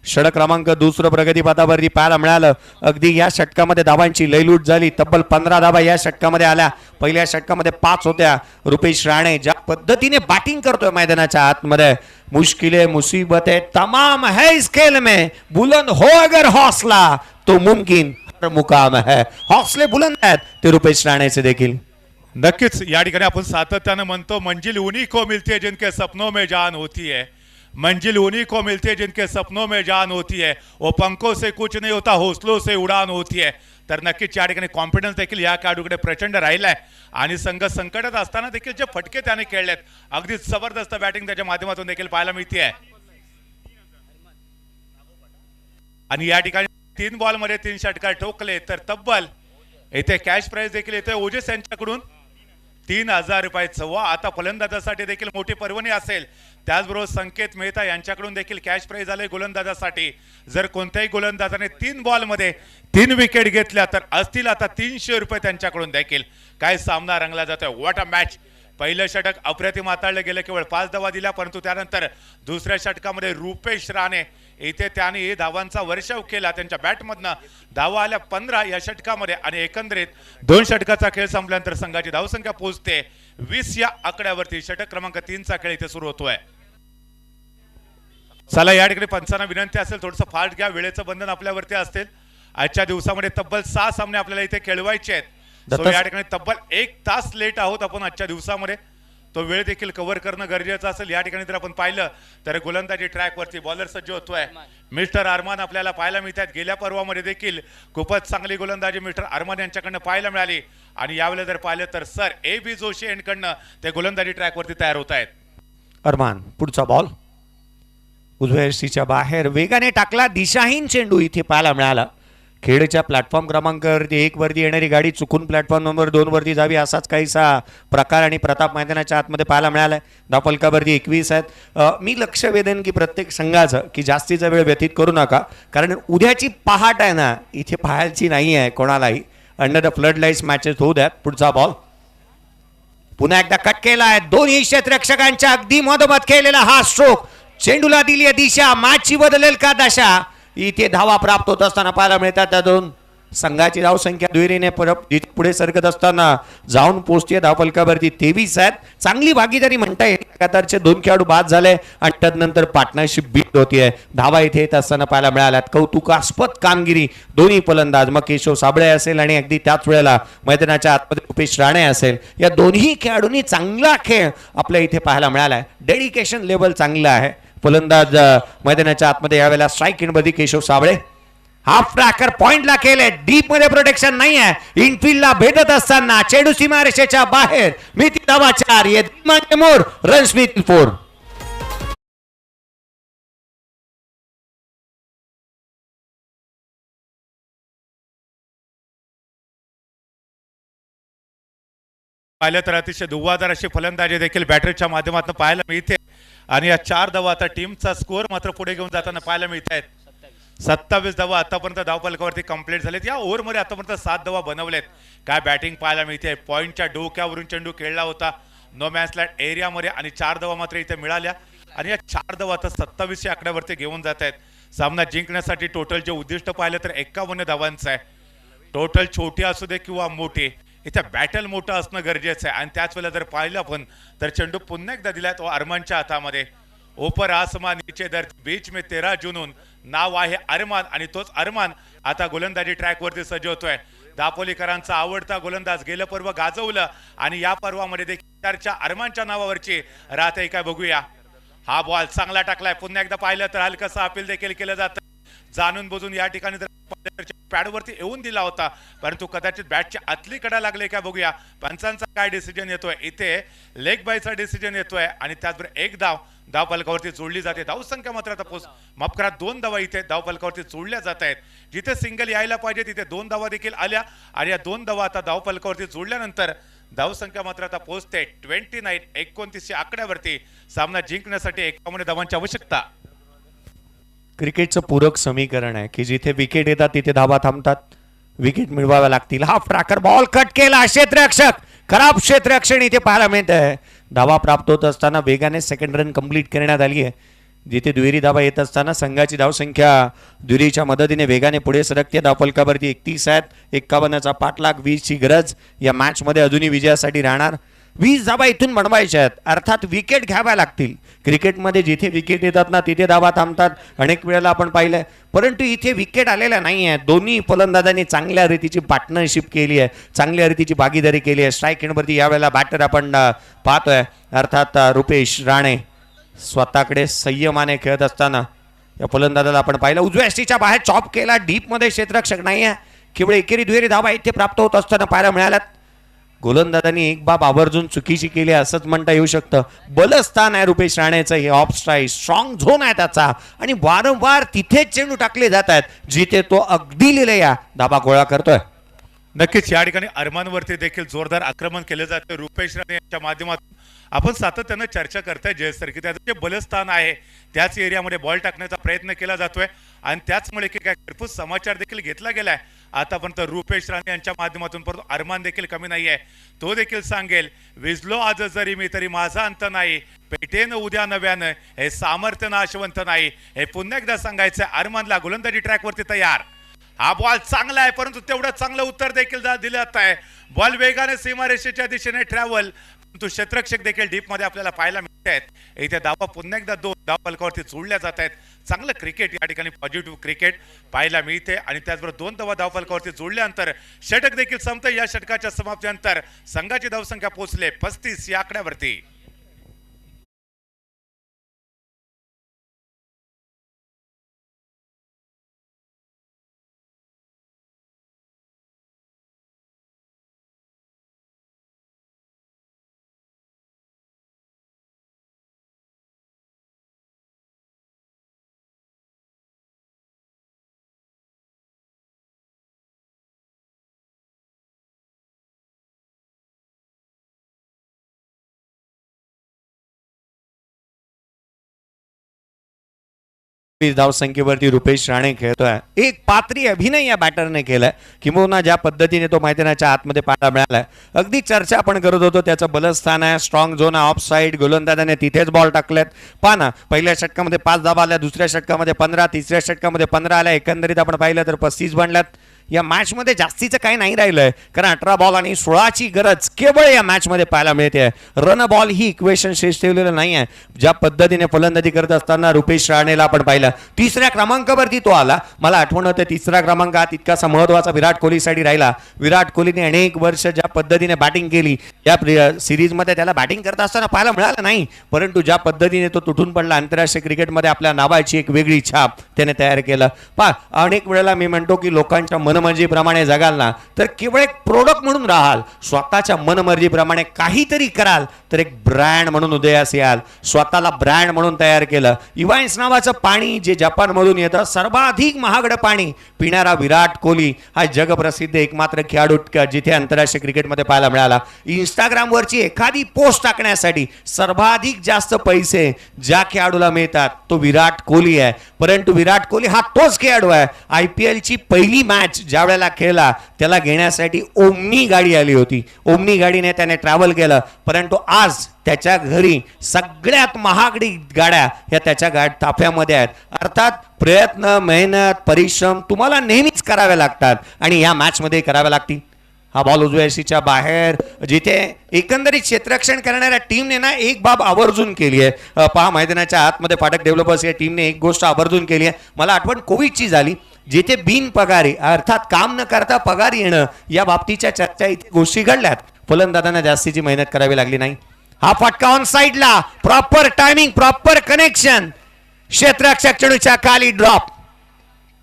षटक क्रमांक दुसरं प्रगतीपथावरती पाहायला मिळालं. अगदी या षटकामध्ये धावांची लयलूट झाली. तब्बल 15 धावा या षटकामध्ये आल्या. पहिल्या षटकामध्ये 5 होत्या. रुपेश राणे ज्या पद्धतीने बॅटिंग करतोय मैदानाच्या आतमध्ये, मुश्किलें मुसीबतें तमाम है इस खेल में, बुलंद हो अगर हौसला तो मुमकिन हर मुकाम है. हौसले बुलंद आहेत ते रुपेश राणेचे देखील. नक्कीच या ठिकाणी आपण सातत्यानं म्हणतो मंजिल उन्हीं को मिलती है जिनके सपनों में जान होती है. मंजिल उन्हीं को मिलती है जिनके सपनों में जान होती है. वो पंखों से कुछ नहीं होता, हौसलों से उड़ान होती है. तर नक्कीच या ठिकाणी कॉन्फिडन्स देखील या खेळाडूकडे प्रचंड राहिलाय. आणि संघ संकटात असताना देखील जे फटके त्याने खेळलेत, अगदी जबरदस्त बॅटिंग त्याच्या माध्यमातून देखील पाहायला मिळते. आणि या ठिकाणी 3 बॉलमध्ये 3 षटकार ठोकले तर तब्बल येथे कॅश प्राइज देखील येते ओजस यांच्याकडून 3000 रुपये. आता फलंदाजासाठी देखील मोठी पर्वणी असेल. त्याचबरोबर संकेत मेहता यांच्याकडून देखील कॅश प्राइज आले गोलंदाजासाठी. जर कोणत्याही गोलंदाजाने 3 बॉलमध्ये 3 विकेट घेतल्या तर असतील आता 300 रुपये त्यांच्याकडून देखील. काय सामना रंगला जातोय. What a match. पहिलं षटक अप्रतिम हाताळलं गेलं, केवळ 5 धावा दिल्या, परंतु त्यानंतर दुसऱ्या षटकामध्ये रुपेश राणे इथे त्याने धावांचा वर्षाव केला. त्यांच्या बॅटमधनं धावा आल्या 15 या षटकामध्ये आणि एकंदरीत 2 षटकाचा खेळ संपल्यानंतर संघाची धावसंख्या पोहोचते 20 या आकड्यावरती. षटक क्रमांक 3चा खेळ इथे सुरू होतोय. चला या ठिकाणी पंचांना विनंती असेल थोडंसं फास्ट घ्या, वेळेचं बंधन आपल्यावरती असेल. आजच्या दिवसामध्ये तब्बल 6 सामने आपल्याला इथे खेळवायचे आहेत. So या ठिकाणी तब्बल 1 तास लेट आहोत आपण आजच्या दिवसामध्ये. तो वेळ देखील कव्हर करणं गरजेचं असेल. या ठिकाणी जर आपण पाहिलं तर गोलंदाजी ट्रॅकवरती बॉलर सज्ज होतोय. मिस्टर अरमान आपल्याला पाहायला मिळतात. गेल्या पर्वामध्ये देखील खूपच चांगली गोलंदाजी मिस्टर अरमान यांच्याकडनं पाहायला मिळाली आणि यावेळेला जर पाहिलं तर सर AB जोशी यांच्याकडनं ते गोलंदाजी ट्रॅकवरती तयार होत आहेत. अरमान पुढचा बॉल उजव्या यष्टीच्या बाहेर वेगाने टाकला. दिशाहीन चेंडू इथे पाहायला मिळाला. खेडच्या प्लॅटफॉर्म क्रमांकावरती 1 वरती येणारी गाडी चुकून प्लॅटफॉर्म नंबर 2 वरती जावी असाच काहीसा प्रकार आणि प्रताप मैदानाच्या आतमध्ये पाहायला मिळालाय. धावफलकावरती 21 आहेत. मी लक्ष वेधेन की प्रत्येक संघाचं की जास्तीचा वेळ व्यतीत करू नका, कारण उद्याची पहाट आहे ना इथे पाहायची नाही आहे कोणालाही. Under the flood lights matches होऊ द्यात. पुढचा बॉल पुन्हा एकदा कट केला आहे. दोन्ही क्षेत्ररक्षकांच्या अगदी मधोमध केलेला हा स्ट्रोक चेंडूला दिली दिशा. मॅचची बदलेल का दशा. इथे धावा प्राप्त होत असताना पाहायला मिळतात. त्या दोन संघाची धावसंख्या दुहेरीने पुढे सरकत असताना जाऊन पोहोचते धावफलकावरती 23 आहेत. चांगली भागीदारी म्हणता येईल. लगातारचे 2 खेळाडू बाद झाले आणि त्यानंतर पार्टनरशिप बिल्ड होतीये. धावा इथे येत असताना पाहायला मिळाल्यात. कौतुकास्पद कामगिरी दोन्ही फलंदाज मग केशव साबळे असेल आणि अगदी त्याच वेळेला मैदानाच्या आतमध्ये रुपेश राणे असेल, या दोन्ही खेळाडूंनी चांगला खेळ आपल्या इथे पाहायला मिळालाय. डेडिकेशन लेवल चांगलं आहे. फलंदाज मैदानाच्या आतमध्ये यावेळेला स्ट्राईक मध्ये केशव साबळे. हाफ ट्रॅकर पॉइंटला केले. डीप मध्ये प्रोटेक्शन नाही आहे. इनफिल्डला भेटत असताना चेंडू सीमारेषेच्या बाहेर. मिती धावा 4 ये मोर रन्स विथ 4. पाहिलं तर अतिशय दुवादार अशी फलंदाजी देखील बॅटरीच्या माध्यमातून पाहायला मिळते आणि या 4 धावा आता टीमचा स्कोअर मात्र पुढे घेऊन जाताना पाहायला मिळत आहेत. 27 धावा आतापर्यंत धावफलकावरती कंप्लीट झालेत. या ओव्हरमध्ये आतापर्यंत 7 धावा बनवलेत. काय बॅटिंग पाहायला मिळते. पॉईंटच्या डोक्यावरून चेंडू खेळला होता नो मॅच लँड एरियामध्ये आणि 4 धावा मात्र इथे मिळाल्या आणि या 4 धावा आता 27 आकड्यावरती घेऊन जात आहेत. सामना जिंकण्यासाठी टोटल जे उद्दिष्ट पाहिलं तर 51 धावांचं आहे. टोटल छोटी असू दे किंवा मोठी, इथे बॅटल मोठं असणं गरजेचं आहे. आणि त्याच वेळेला जर पाहिलं आपण तर चेंडू पुन्हा एकदा दिलाय तो अरमानच्या हातामध्ये. ऊपर आसमान नीचे धरती बीच में 13 जुनून नाव आहे अरमान आणि तोच अरमान आता गोलंदाजी ट्रॅकवरती सज्ज होतोय. दापोलीकरांचा आवडता गोलंदाज गेलं पर्व गाजवलं आणि या पर्वामध्ये देखील अरमानच्या नावावरची राहते काय बघूया. हा बॉल चांगला टाकलाय. पुन्हा एकदा पाहिलं तर हलकसं अपील देखील केलं जातं. जाणून बुजून या ठिकाणी पॅडवरती येऊन दिला होता, परंतु कदाचित बॅटची आतली कडा लागले का बघूया. पंचांचा काय डिसिजन येतोय. इथे लेग बायचा डिसिजन येतोय आणि त्याचबरोबर 1 धाव धावफलकावरती जोडली जाते. धावसंख्या मात्र आता माफ करा 2 धावा इथे धावफलकावरती जोडल्या जात आहेत. जिथे सिंगल यायला पाहिजे तिथे 2 धावा देखील आल्या आणि या 2 धावा आता धावफलकावरती जोडल्यानंतर धावसंख्या मात्र आता पोहोचते 29 आकड्यावरती. सामना जिंकण्यासाठी 51 धावांची आवश्यकता. क्रिकेटचं पूरक समीकरण आहे की जिथे विकेट येतात तिथे धावा थांबतात. विकेट मिळवाव्या लागतील. हाफ ट्रॅकर बॉल कट केला. क्षेत्ररक्षक खराब क्षेत्ररक्षण इथे पाहायला मिळत आहे. धावा प्राप्त होत असताना वेगाने सेकंड रन कंप्लीट करण्यात आली आहे. जिथे दुहेरी धावा येत असताना संघाची धावसंख्या दुहेरीच्या मदतीने वेगाने पुढे सरकते. धावफलकावरती 31 आहेत. 51चा पाठलाग. 20ची गरज या मॅच मध्ये अजूनही विजयासाठी राहणार. 20 धावा इथून बनवायच्या आहेत. अर्थात विकेट घ्याव्या लागतील. क्रिकेटमध्ये जिथे विकेट येतात ना तिथे धावा थांबतात. अनेक वेळेला आपण पाहिलंय, परंतु इथे विकेट आलेल्या नाही आहे. दोन्ही फलंदाजांनी चांगल्या रीतीची पार्टनरशिप केली आहे. चांगल्या रीतीची भागीदारी केली आहे. स्ट्राईक एंडवरती यावेळेला बॅटर आपण पाहतोय अर्थात रुपेश राणे स्वतःकडे संयमाने खेळत असताना या फलंदाजाला आपण पाहिलं. उजव्या यष्टीच्या बाहेर चॉप केला. डीप मध्ये क्षेत्ररक्षक नाही आहे. केवळ एकेरी दुहेरी धावा इथे प्राप्त होत असताना पाहायला मिळाल्यात. गोलंदाजांनी एक बाब आवर्जून चुकीची केली असंच म्हणता येऊ शकतं. बलस्थान आहे रुपेश राणेचं. हे ऑफ स्ट्राईक स्ट्रॉंग झोन आहे त्याचा आणि वारंवार तिथेच चेंडू टाकले जात आहेत जिथे तो अगदी लिहिलेल्या धाबा गोळा करतोय. नक्कीच या ठिकाणी अरमानवरती देखील जोरदार आक्रमण केले जाते रुपेश राणे यांच्या माध्यमातून. आपण सातत्यानं चर्चा करताय जयेश सर की त्याचं जे बलस्थान आहे त्याच एरियामध्ये बॉल टाकण्याचा प्रयत्न केला जातोय आणि त्याचमुळे की काय खरपूस समाचार देखील घेतला गेलाय. आतापर्यंत रुपेश राणे यांच्या माध्यमातून, परंतु अरमान देखील कमी नाही आहे. तो देखील सांगेल, विजलो आज जरी मी तरी माझा अंत नाही, पेटेन उद्या नव्यानं, हे सामर्थ्य नाशवंत नाही. हे पुन्हा एकदा सांगायचं. अरमानला गोलंदाजी ट्रॅकवरती तयार. हा बॉल चांगला आहे, परंतु तेवढं चांगलं उत्तर देखील दिलं जात आहे. बॉल वेगाने सीमारेषेच्या दिशेने ट्रॅव्हल, परंतु क्षेत्ररक्षक देखील डीप मध्ये आपल्याला पाहायला मिळत आहेत. इथे धावा पुन्हा एकदा 2 धावफलकावरती जोडल्या जात आहेत. चांगलं क्रिकेट या ठिकाणी, पॉझिटिव्ह क्रिकेट पाहायला मिळते. आणि त्याचबरोबर 2 धावफलकावरती जोडल्यानंतर षटक देखील संपतं. या षटकाच्या समाप्तीनंतर संघाची धावसंख्या पोहोचले 35 या आकड्यावरती. धावसंख्येवरती रुपेश राणे खेळतोय. एक पात्री अभिनय या बॅटरने केलाय, किंबहुना ज्या पद्धतीने तो मैदानाच्या आतमध्ये पाहायला मिळालाय. अगदी चर्चा आपण करत होतो, त्याचं बलस्थान आहे, स्ट्रॉंग झोन आहे, ऑफ साईड, गोलंदाजाने तिथेच बॉल टाकलेत. पाना पहिल्या षटकामध्ये 5 धावा आल्या, दुसऱ्या षटकामध्ये 15, तिसऱ्या षटकामध्ये 15 आल्या. एकंदरीत आपण पाहिलं तर 35 बनल्यात. या मॅचमध्ये जास्तीचं काही नाही राहिलंय, कारण 18 बॉल आणि 16ची गरज केवळ या मॅचमध्ये पाहायला मिळते. रन बॉल ही इक्वेशन शेष ठेवलेलं नाही आहे. ज्या पद्धतीने फलंदाजी करत असताना रुपेश राणेला आपण पाहिलं, 3ऱ्या क्रमांकावरती तो आला. मला आठवण होतं 3रा क्रमांक हा तितकासा महत्त्वाचा विराट कोहलीसाठी राहिला. विराट कोहलीने अनेक वर्ष ज्या पद्धतीने बॅटिंग केली, या सिरीजमध्ये त्याला बॅटिंग करत असताना पाहायला मिळालं नाही, परंतु ज्या पद्धतीने तो तुटून पडला, आंतरराष्ट्रीय क्रिकेटमध्ये आपल्या नावाची एक वेगळी छाप त्याने तयार केलं. अनेक वेळेला मी म्हणतो की लोकांच्या मनमर्जीप्रमाणे जगाल ना तर केवळ एक प्रोडक्ट म्हणून राहाल, स्वतःच्या मनमर्जीप्रमाणे काहीतरी कराल तर एक ब्रँड म्हणून उदयास याल. स्वतःला ब्रँड म्हणून तयार केलं. इव्हान्स नावाचं पाणी जे जपानमधून येतं, सर्वाधिक महागडं पाणी पिणारा विराट कोहली हा जगप्रसिद्ध एकमात्र खेळाडू जिथे आंतरराष्ट्रीय क्रिकेटमध्ये पाहायला मिळाला. इंस्टाग्रामवरची एखादी पोस्ट टाकण्यासाठी सर्वाधिक जास्त पैसे ज्या खेळाडूला मिळतात तो विराट कोहली आहे. परंतु विराट कोहली हा तोच खेळाडू आहे. IPL ची पहिली मॅच ज्या वेळेला खेळला त्याला घेण्यासाठी ओमनी गाडी आली होती. ओमनी गाडीने त्याने ट्रॅव्हल केलं, परंतु आज त्याच्या घरी सगळ्यात महागडी गाड्या ह्या त्याच्या ताफ्यामध्ये आहेत. अर्थात प्रयत्न, मेहनत, परिश्रम तुम्हाला नेहमीच करावे लागतात आणि या मॅचमध्ये करावे लागतील. हा बॉल उजव्या यशीच्या बाहेर, जिथे एकंदरीत क्षेत्ररक्षण करणाऱ्या टीमने ना एक बाब आवर्जून केली आहे. पहा, मैदानाच्या आतमध्ये फाटक डेव्हलपर्स या टीमने एक गोष्ट आवर्जून केली आहे. मला आठवण कोविडची झाली, जिथे बिन पगारी अर्थात काम न करता पगार येणं या बाबतीच्या चर्चा इथे गोष्टी घडल्यात. फलंदाजांना जास्तीची मेहनत करावी लागली नाही. हा फटका ऑन साईडला, प्रॉपर टायमिंग, प्रॉपर कनेक्शन, क्षेत्ररक्षक चेंडूच्या खाली ड्रॉप.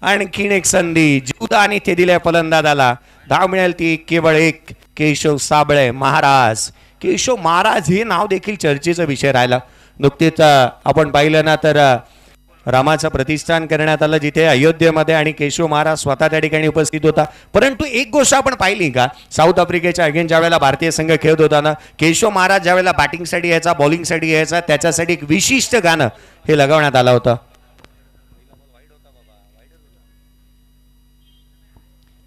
आणखीन एक संधी जीवदानी ते दिले फलंदाजाला. धाव मिळेल ती केवळ एक. केशव साबळे महाराज. केशव महाराज हे नाव देखील चर्चेचा विषय राहिला. नुकतेच आपण पाहिलं ना तर रामाचं प्रतिष्ठान करण्यात आलं जिथे अयोध्येमध्ये, आणि केशव महाराज स्वतः त्या ठिकाणी उपस्थित होता. परंतु एक गोष्ट आपण पाहिली का, साऊथ आफ्रिकेच्या अगेन ज्या वेळेला भारतीय संघ खेळत होता ना, केशव महाराज ज्या वेळेला बॅटिंगसाठी यायचा, बॉलिंगसाठी यायचा, त्याच्यासाठी एक विशिष्ट गाणं हे लगावण्यात आलं होतं.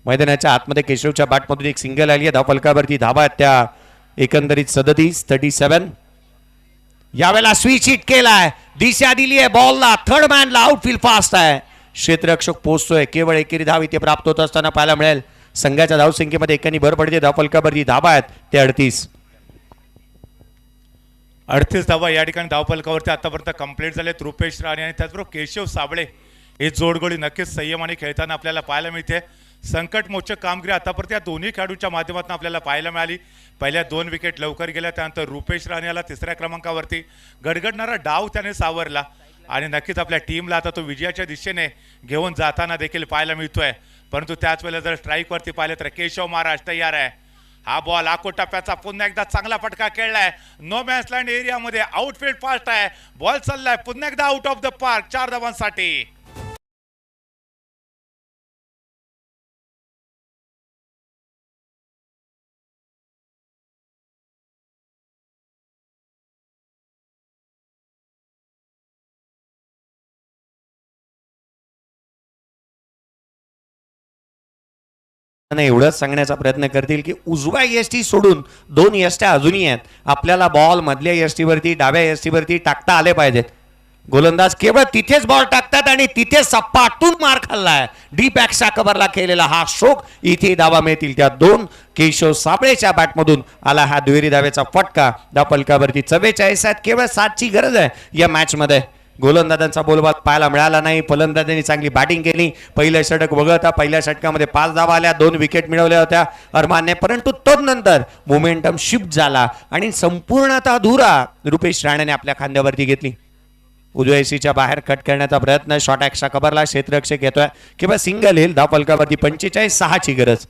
मैदानाच्या आतमध्ये केशवच्या बॅटमधून एक सिंगल आली आहे. धावफलकावरती धावा आहेत त्या एकंदरीत 37. यावेळेला स्विच हिट केलाय, दिशा दिली आहे बॉलला, थर्ड मॅनला, आउटफील्ड फास्ट आहे. क्षेत्ररक्षक पोहोचतोय. केवळ एकेरी धाव इथे प्राप्त होत असताना पाहायला मिळेल. संघाच्या धावसंख्येमध्ये एकानी भर पडते. धावफलकावरती धावा आहेत ते 38 धावा या ठिकाणी धावफलकावरती आतापर्यंत कंप्लीट झालेत. रुपेश राणे आणि त्याचबरोबर केशव साबळे ही जोडगोळी नक्कीच संयमाने खेळताना आपल्याला पाहायला मिळते. संकटमोचक कामगिरी आतापर्यंत या दोन्ही खेळाडूंच्या माध्यमातून आपल्याला पाहायला मिळाली. पहिल्या 2 विकेट लवकर गेल्या, त्यानंतर रुपेश राणेला 3ऱ्या क्रमांकावरती गडगडणारा डाव त्याने सावरला आणि नक्कीच आपल्या टीमला आता तो विजयाच्या दिशेने घेऊन जाताना देखील पाहायला मिळतोय. परंतु त्याच वेळेला जर स्ट्राईकवरती पाहिलं तर केशव महाराज तयार आहे. हा बॉल टप्प्याचा पुन्हा एकदा चांगला फटका खेळलाय. नो मॅन्स लँड एरियामध्ये, आउटफील्ड फास्ट आहे, बॉल चाललाय पुन्हा एकदा आउट ऑफ द पार्क 4 धावांसाठी. एवढंच सांगण्याचा प्रयत्न करतील की उजव्या यष्टी सोडून 2 यष्ट्या अजूनही आहेत. आपल्याला बॉल मधल्या यष्टीवरती डाव्या यष्टीवरती टाकता आले पाहिजेत. गोलंदाज केवळ तिथेच बॉल टाकतात आणि तिथे सपाटून मार खाल्लाय. डीप ॲक्सा कव्हरला केलेला हा शोक, इथे धावा मिळतील त्या 2. केशव साबळेच्या बॅटमधून आला हा दुहेरी धावेचा फटका. धावफलकावरती 44 आहेत. केवळ 7ची गरज आहे या मॅचमध्ये. गोलंदाजांचा बोलबाद पाहायला मिळाला नाही. फलंदाजांनी चांगली बॅटिंग केली. पहिलं षटक वगळता पहिल्या षटकामध्ये 5 धावा आल्या, 2 विकेट मिळवल्या होत्या अरमानने. परंतु तदनंतर मोमेंटम शिफ्ट झाला आणि संपूर्णतः धुरा रुपेश राणेने आपल्या खांद्यावरती घेतली. उजव्या यष्टीच्या बाहेर कट करण्याचा प्रयत्न. शॉर्ट ॲक्स्ट्रा कव्हरला क्षेत्ररक्षक येतोय किंवा सिंगल येईल. धावफलकावरती 45-6ची गरज.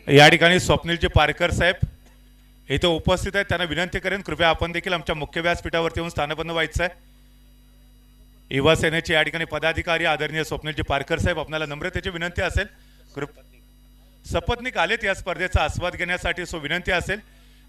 या ठिकाणी स्वप्नीलजी पारकर साहेब इथे उपस्थित आहेत. त्यांना विनंती करेन कृपया आपण देखील आमच्या मुख्य व्यासपीठावरती येऊन स्थानबद्ध व्हायचं आहे. युवा सेनेचे या ठिकाणी पदाधिकारी आदरणीय स्वप्नीलजी पारकर साहेब, आपल्याला नम्रतेची विनंती असेल. सपत्नीक आलेत या स्पर्धेचा आस्वाद घेण्यासाठी, सो विनंती असेल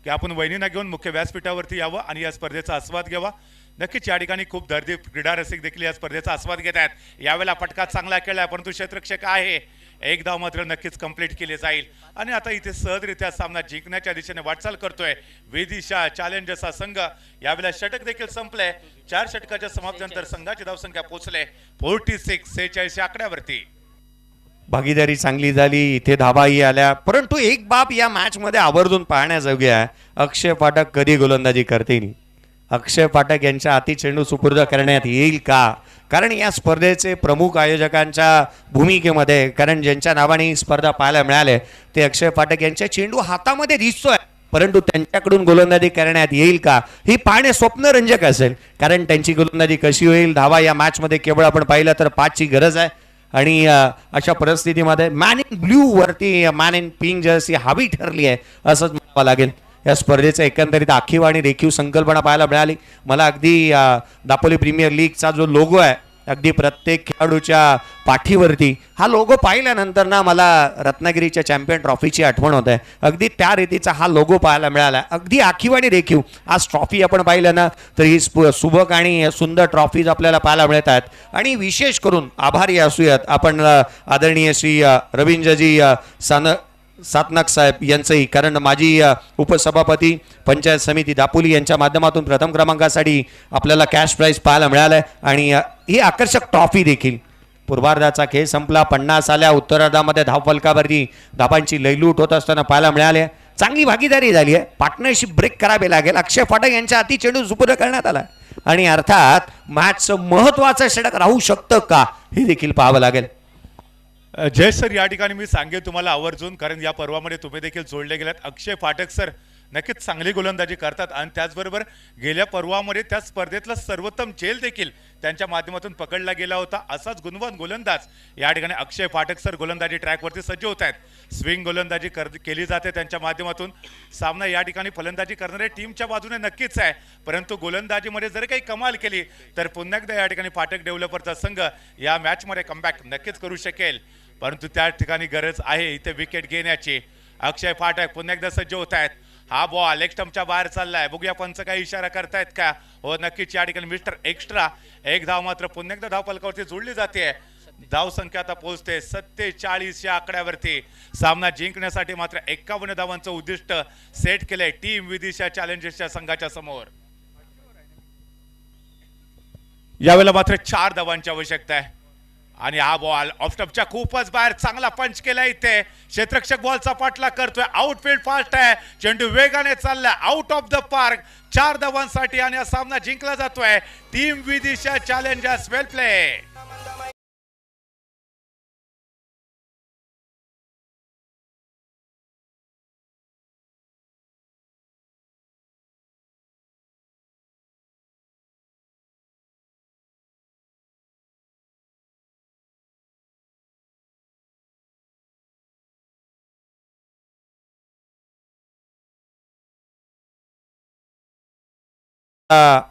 की आपण वहिनींना घेऊन मुख्य व्यासपीठावरती यावं आणि या स्पर्धेचा आस्वाद घ्यावा. नक्कीच या ठिकाणी खूप दर्दी क्रीडा रसिक देखील या स्पर्धेचा आस्वाद घेत आहेत. यावेळेला फटका चांगला केलाय, परंतु क्षेत्ररक्षक आहे. एक धाव मात्र नक्कीच कंप्लीट केली जाईल आणि आता इथे सहजरित्या सामना जिंकण्याच्या दिशेने वाटचाल करतोय विदिशा चॅलेंजर्सचा संघ. यावेळेला षटक देखील संपले. 4 षटकाच्या समाप्तीनंतर संघाची धावसंख्या पोहोचले 46 आकड्यावरती. भागीदारी चांगली झाली, इथे धावाही आल्या. परंतु एक बाब या मॅच मध्ये आवर्जून पाहण्याजोगी आहे. अक्षय फाटक कधी गोलंदाजी करतील? अक्षय फाटक यांच्या हाती चेंडू सुपूर्द करण्यात येईल का? कारण या स्पर्धेचे प्रमुख आयोजकांच्या भूमिकेमध्ये, कारण ज्यांच्या नावाने ही स्पर्धा पाहायला मिळाले ते अक्षय फाटक यांच्या चेंडू हातामध्ये दिसतोय, परंतु त्यांच्याकडून गोलंदाजी करण्यात येईल का ही पाहणे स्वप्नरंजक असेल. कारण त्यांची गोलंदाजी कशी होईल. धावा या मॅचमध्ये केवळ आपण पाहिलं तर 5ची गरज आहे आणि अशा परिस्थितीमध्ये मॅन इन ब्ल्यू वरती मॅन इन पिंक जर्सी हवी ठरली आहे असंच म्हणावं लागेल. या स्पर्धेचा एकंदरीत आखीव आणि रेखीव संकल्पना पाहायला मिळाली मला. अगदी दापोली प्रीमियर लीगचा जो लोगो आहे अगदी प्रत्येक खेळाडूच्या पाठीवरती हा लोगो पाहिल्यानंतर ना मला रत्नागिरीच्या चॅम्पियन ट्रॉफीची आठवण होत आहे. अगदी त्या रीतीचा हा लोगो पाहायला मिळाला. अगदी आखीव आणि रेखीव आज ट्रॉफी आपण पाहिलं ना तर ही सुबक आणि सुंदर ट्रॉफीज आपल्याला पाहायला मिळतात. आणि विशेष करून आभारी असूयात आपण आदरणीय श्री रवींद्रजी सातनाक साहेब यांचंही, कारण माजी उपसभापती पंचायत समिती दापोली यांच्या माध्यमातून प्रथम क्रमांकासाठी आपल्याला कॅश प्राइज पाहायला मिळालंय आणि ही आकर्षक ट्रॉफी देखील. पूर्वार्धाचा खेळ संपला, 50 आल्या. उत्तरार्धामध्ये धावफलकावरती धावांची लयलूट होत असताना पाहायला मिळाले. चांगली भागीदारी झाली आहे. पार्टनरशिप ब्रेक करावे लागेल. अक्षय फाटक यांच्या हाती चेंडू सुपूर्द करण्यात आला आणि अर्थात मॅचचं महत्वाचं षटक राहू शकतं का हे देखील पाहावं लागेल. जय सर, या ठिकाणी मी सांगेन तुम्हाला आवर्जून, कारण या पर्वामध्ये तुम्ही देखील जोडले गेलात. अक्षय फाटक सर नक्कीच चांगली गोलंदाजी करतात आणि त्याचबरोबर गेल्या पर्वामध्ये त्या स्पर्धेतला सर्वोत्तम झेल देखील त्यांच्या माध्यमातून पकडला गेला होता. असाच गुणवान गोलंदाज या ठिकाणी अक्षय फाटक सर गोलंदाजी ट्रॅकवरती सज्ज होत आहेत. स्विंग गोलंदाजी केली जाते त्यांच्या माध्यमातून. सामना या ठिकाणी फलंदाजी करणाऱ्या टीमच्या बाजूने नक्कीच आहे, परंतु गोलंदाजीमध्ये जर काही कमाल केली तर पुन्हा एकदा या ठिकाणी फाटक डेव्हलपरचा संघ या मॅचमध्ये कमबॅक नक्कीच करू शकेल. परंतु त्या ठिकाणी गरज आहे इथे विकेट घेण्याची. अक्षय फाटक पुन्हा एकदा सज्ज होत आहेत. हा बॉल लेग स्टंपच्या बाहेर चाललाय. बघूया पंच काही इशारा करतायत का? हो नक्कीच या ठिकाणी मिस्टर एक्स्ट्रा. एक धाव मात्र पुन्हा एकदा धाव फलकावरती जोडली जाते. धाव संख्या आता पोहोचते 47 या आकड्यावरती. सामना जिंकण्यासाठी मात्र 51 धावांचं उद्दिष्ट सेट केलंय टीम विदिशा चॅलेंजर्सच्या संघाच्या समोर. यावेळेला मात्र 4 धावांची आवश्यकता आहे आणि हा बॉल ऑफ स्टंपच्या खूपच बाहेर. चांगला पंच केला इथे. क्षेत्ररक्षक बॉलचा पाठलाग करतोय. आउटफील्ड फास्ट आहे. चेंडू वेगाने चाललाय आउट ऑफ द पार्क. 4 धावांसाठी आणि हा सामना जिंकला जातोय टीम विदिशा चॅलेंजर्स. वेल प्ले.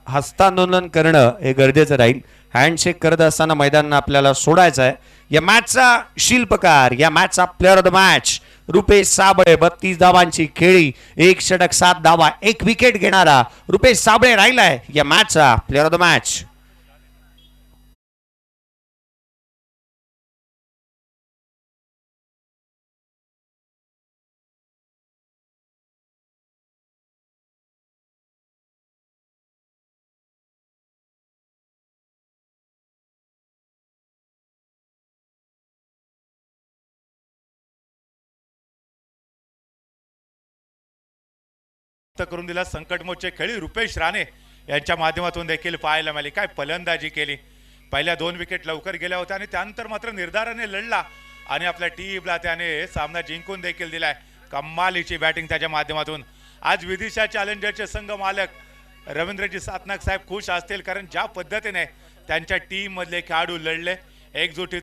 हस्तांदोलन करणं हे गरजेचं राहील. हँडशेक करत असताना मैदान आपल्याला सोडायचं आहे. या मॅचचा शिल्पकार, या मॅचचा player of the match Rupesh Sable. 32 धावांची खेळी, 1 षटक, 7 धावा, 1 विकेट घेणारा रुपेश साबळे राहिलाय या मॅचचा प्लेअर ऑफ द मॅच. करून दिला. संकटमोडचे खेळी रुपेश राणे यांच्या माध्यमातून देखील पाहायला मिळाली. काय फलंदाजी केली. पहिल्या 2 विकेट लवकर गेल्या होत्या आणि त्यानंतर मात्र निर्धाराने लढला आणि आपल्या टीमला त्याने सामना जिंकून देखील दिलाय. कमालीची बॅटिंग त्याच्या माध्यमातून. आज विदिशा चॅलेंजरचे संघ मालक रवींद्रजी सातनाक साहेब खुश असतील, कारण ज्या पद्धतीने त्यांच्या टीम मधले खेळाडू लढले, एकजुटीत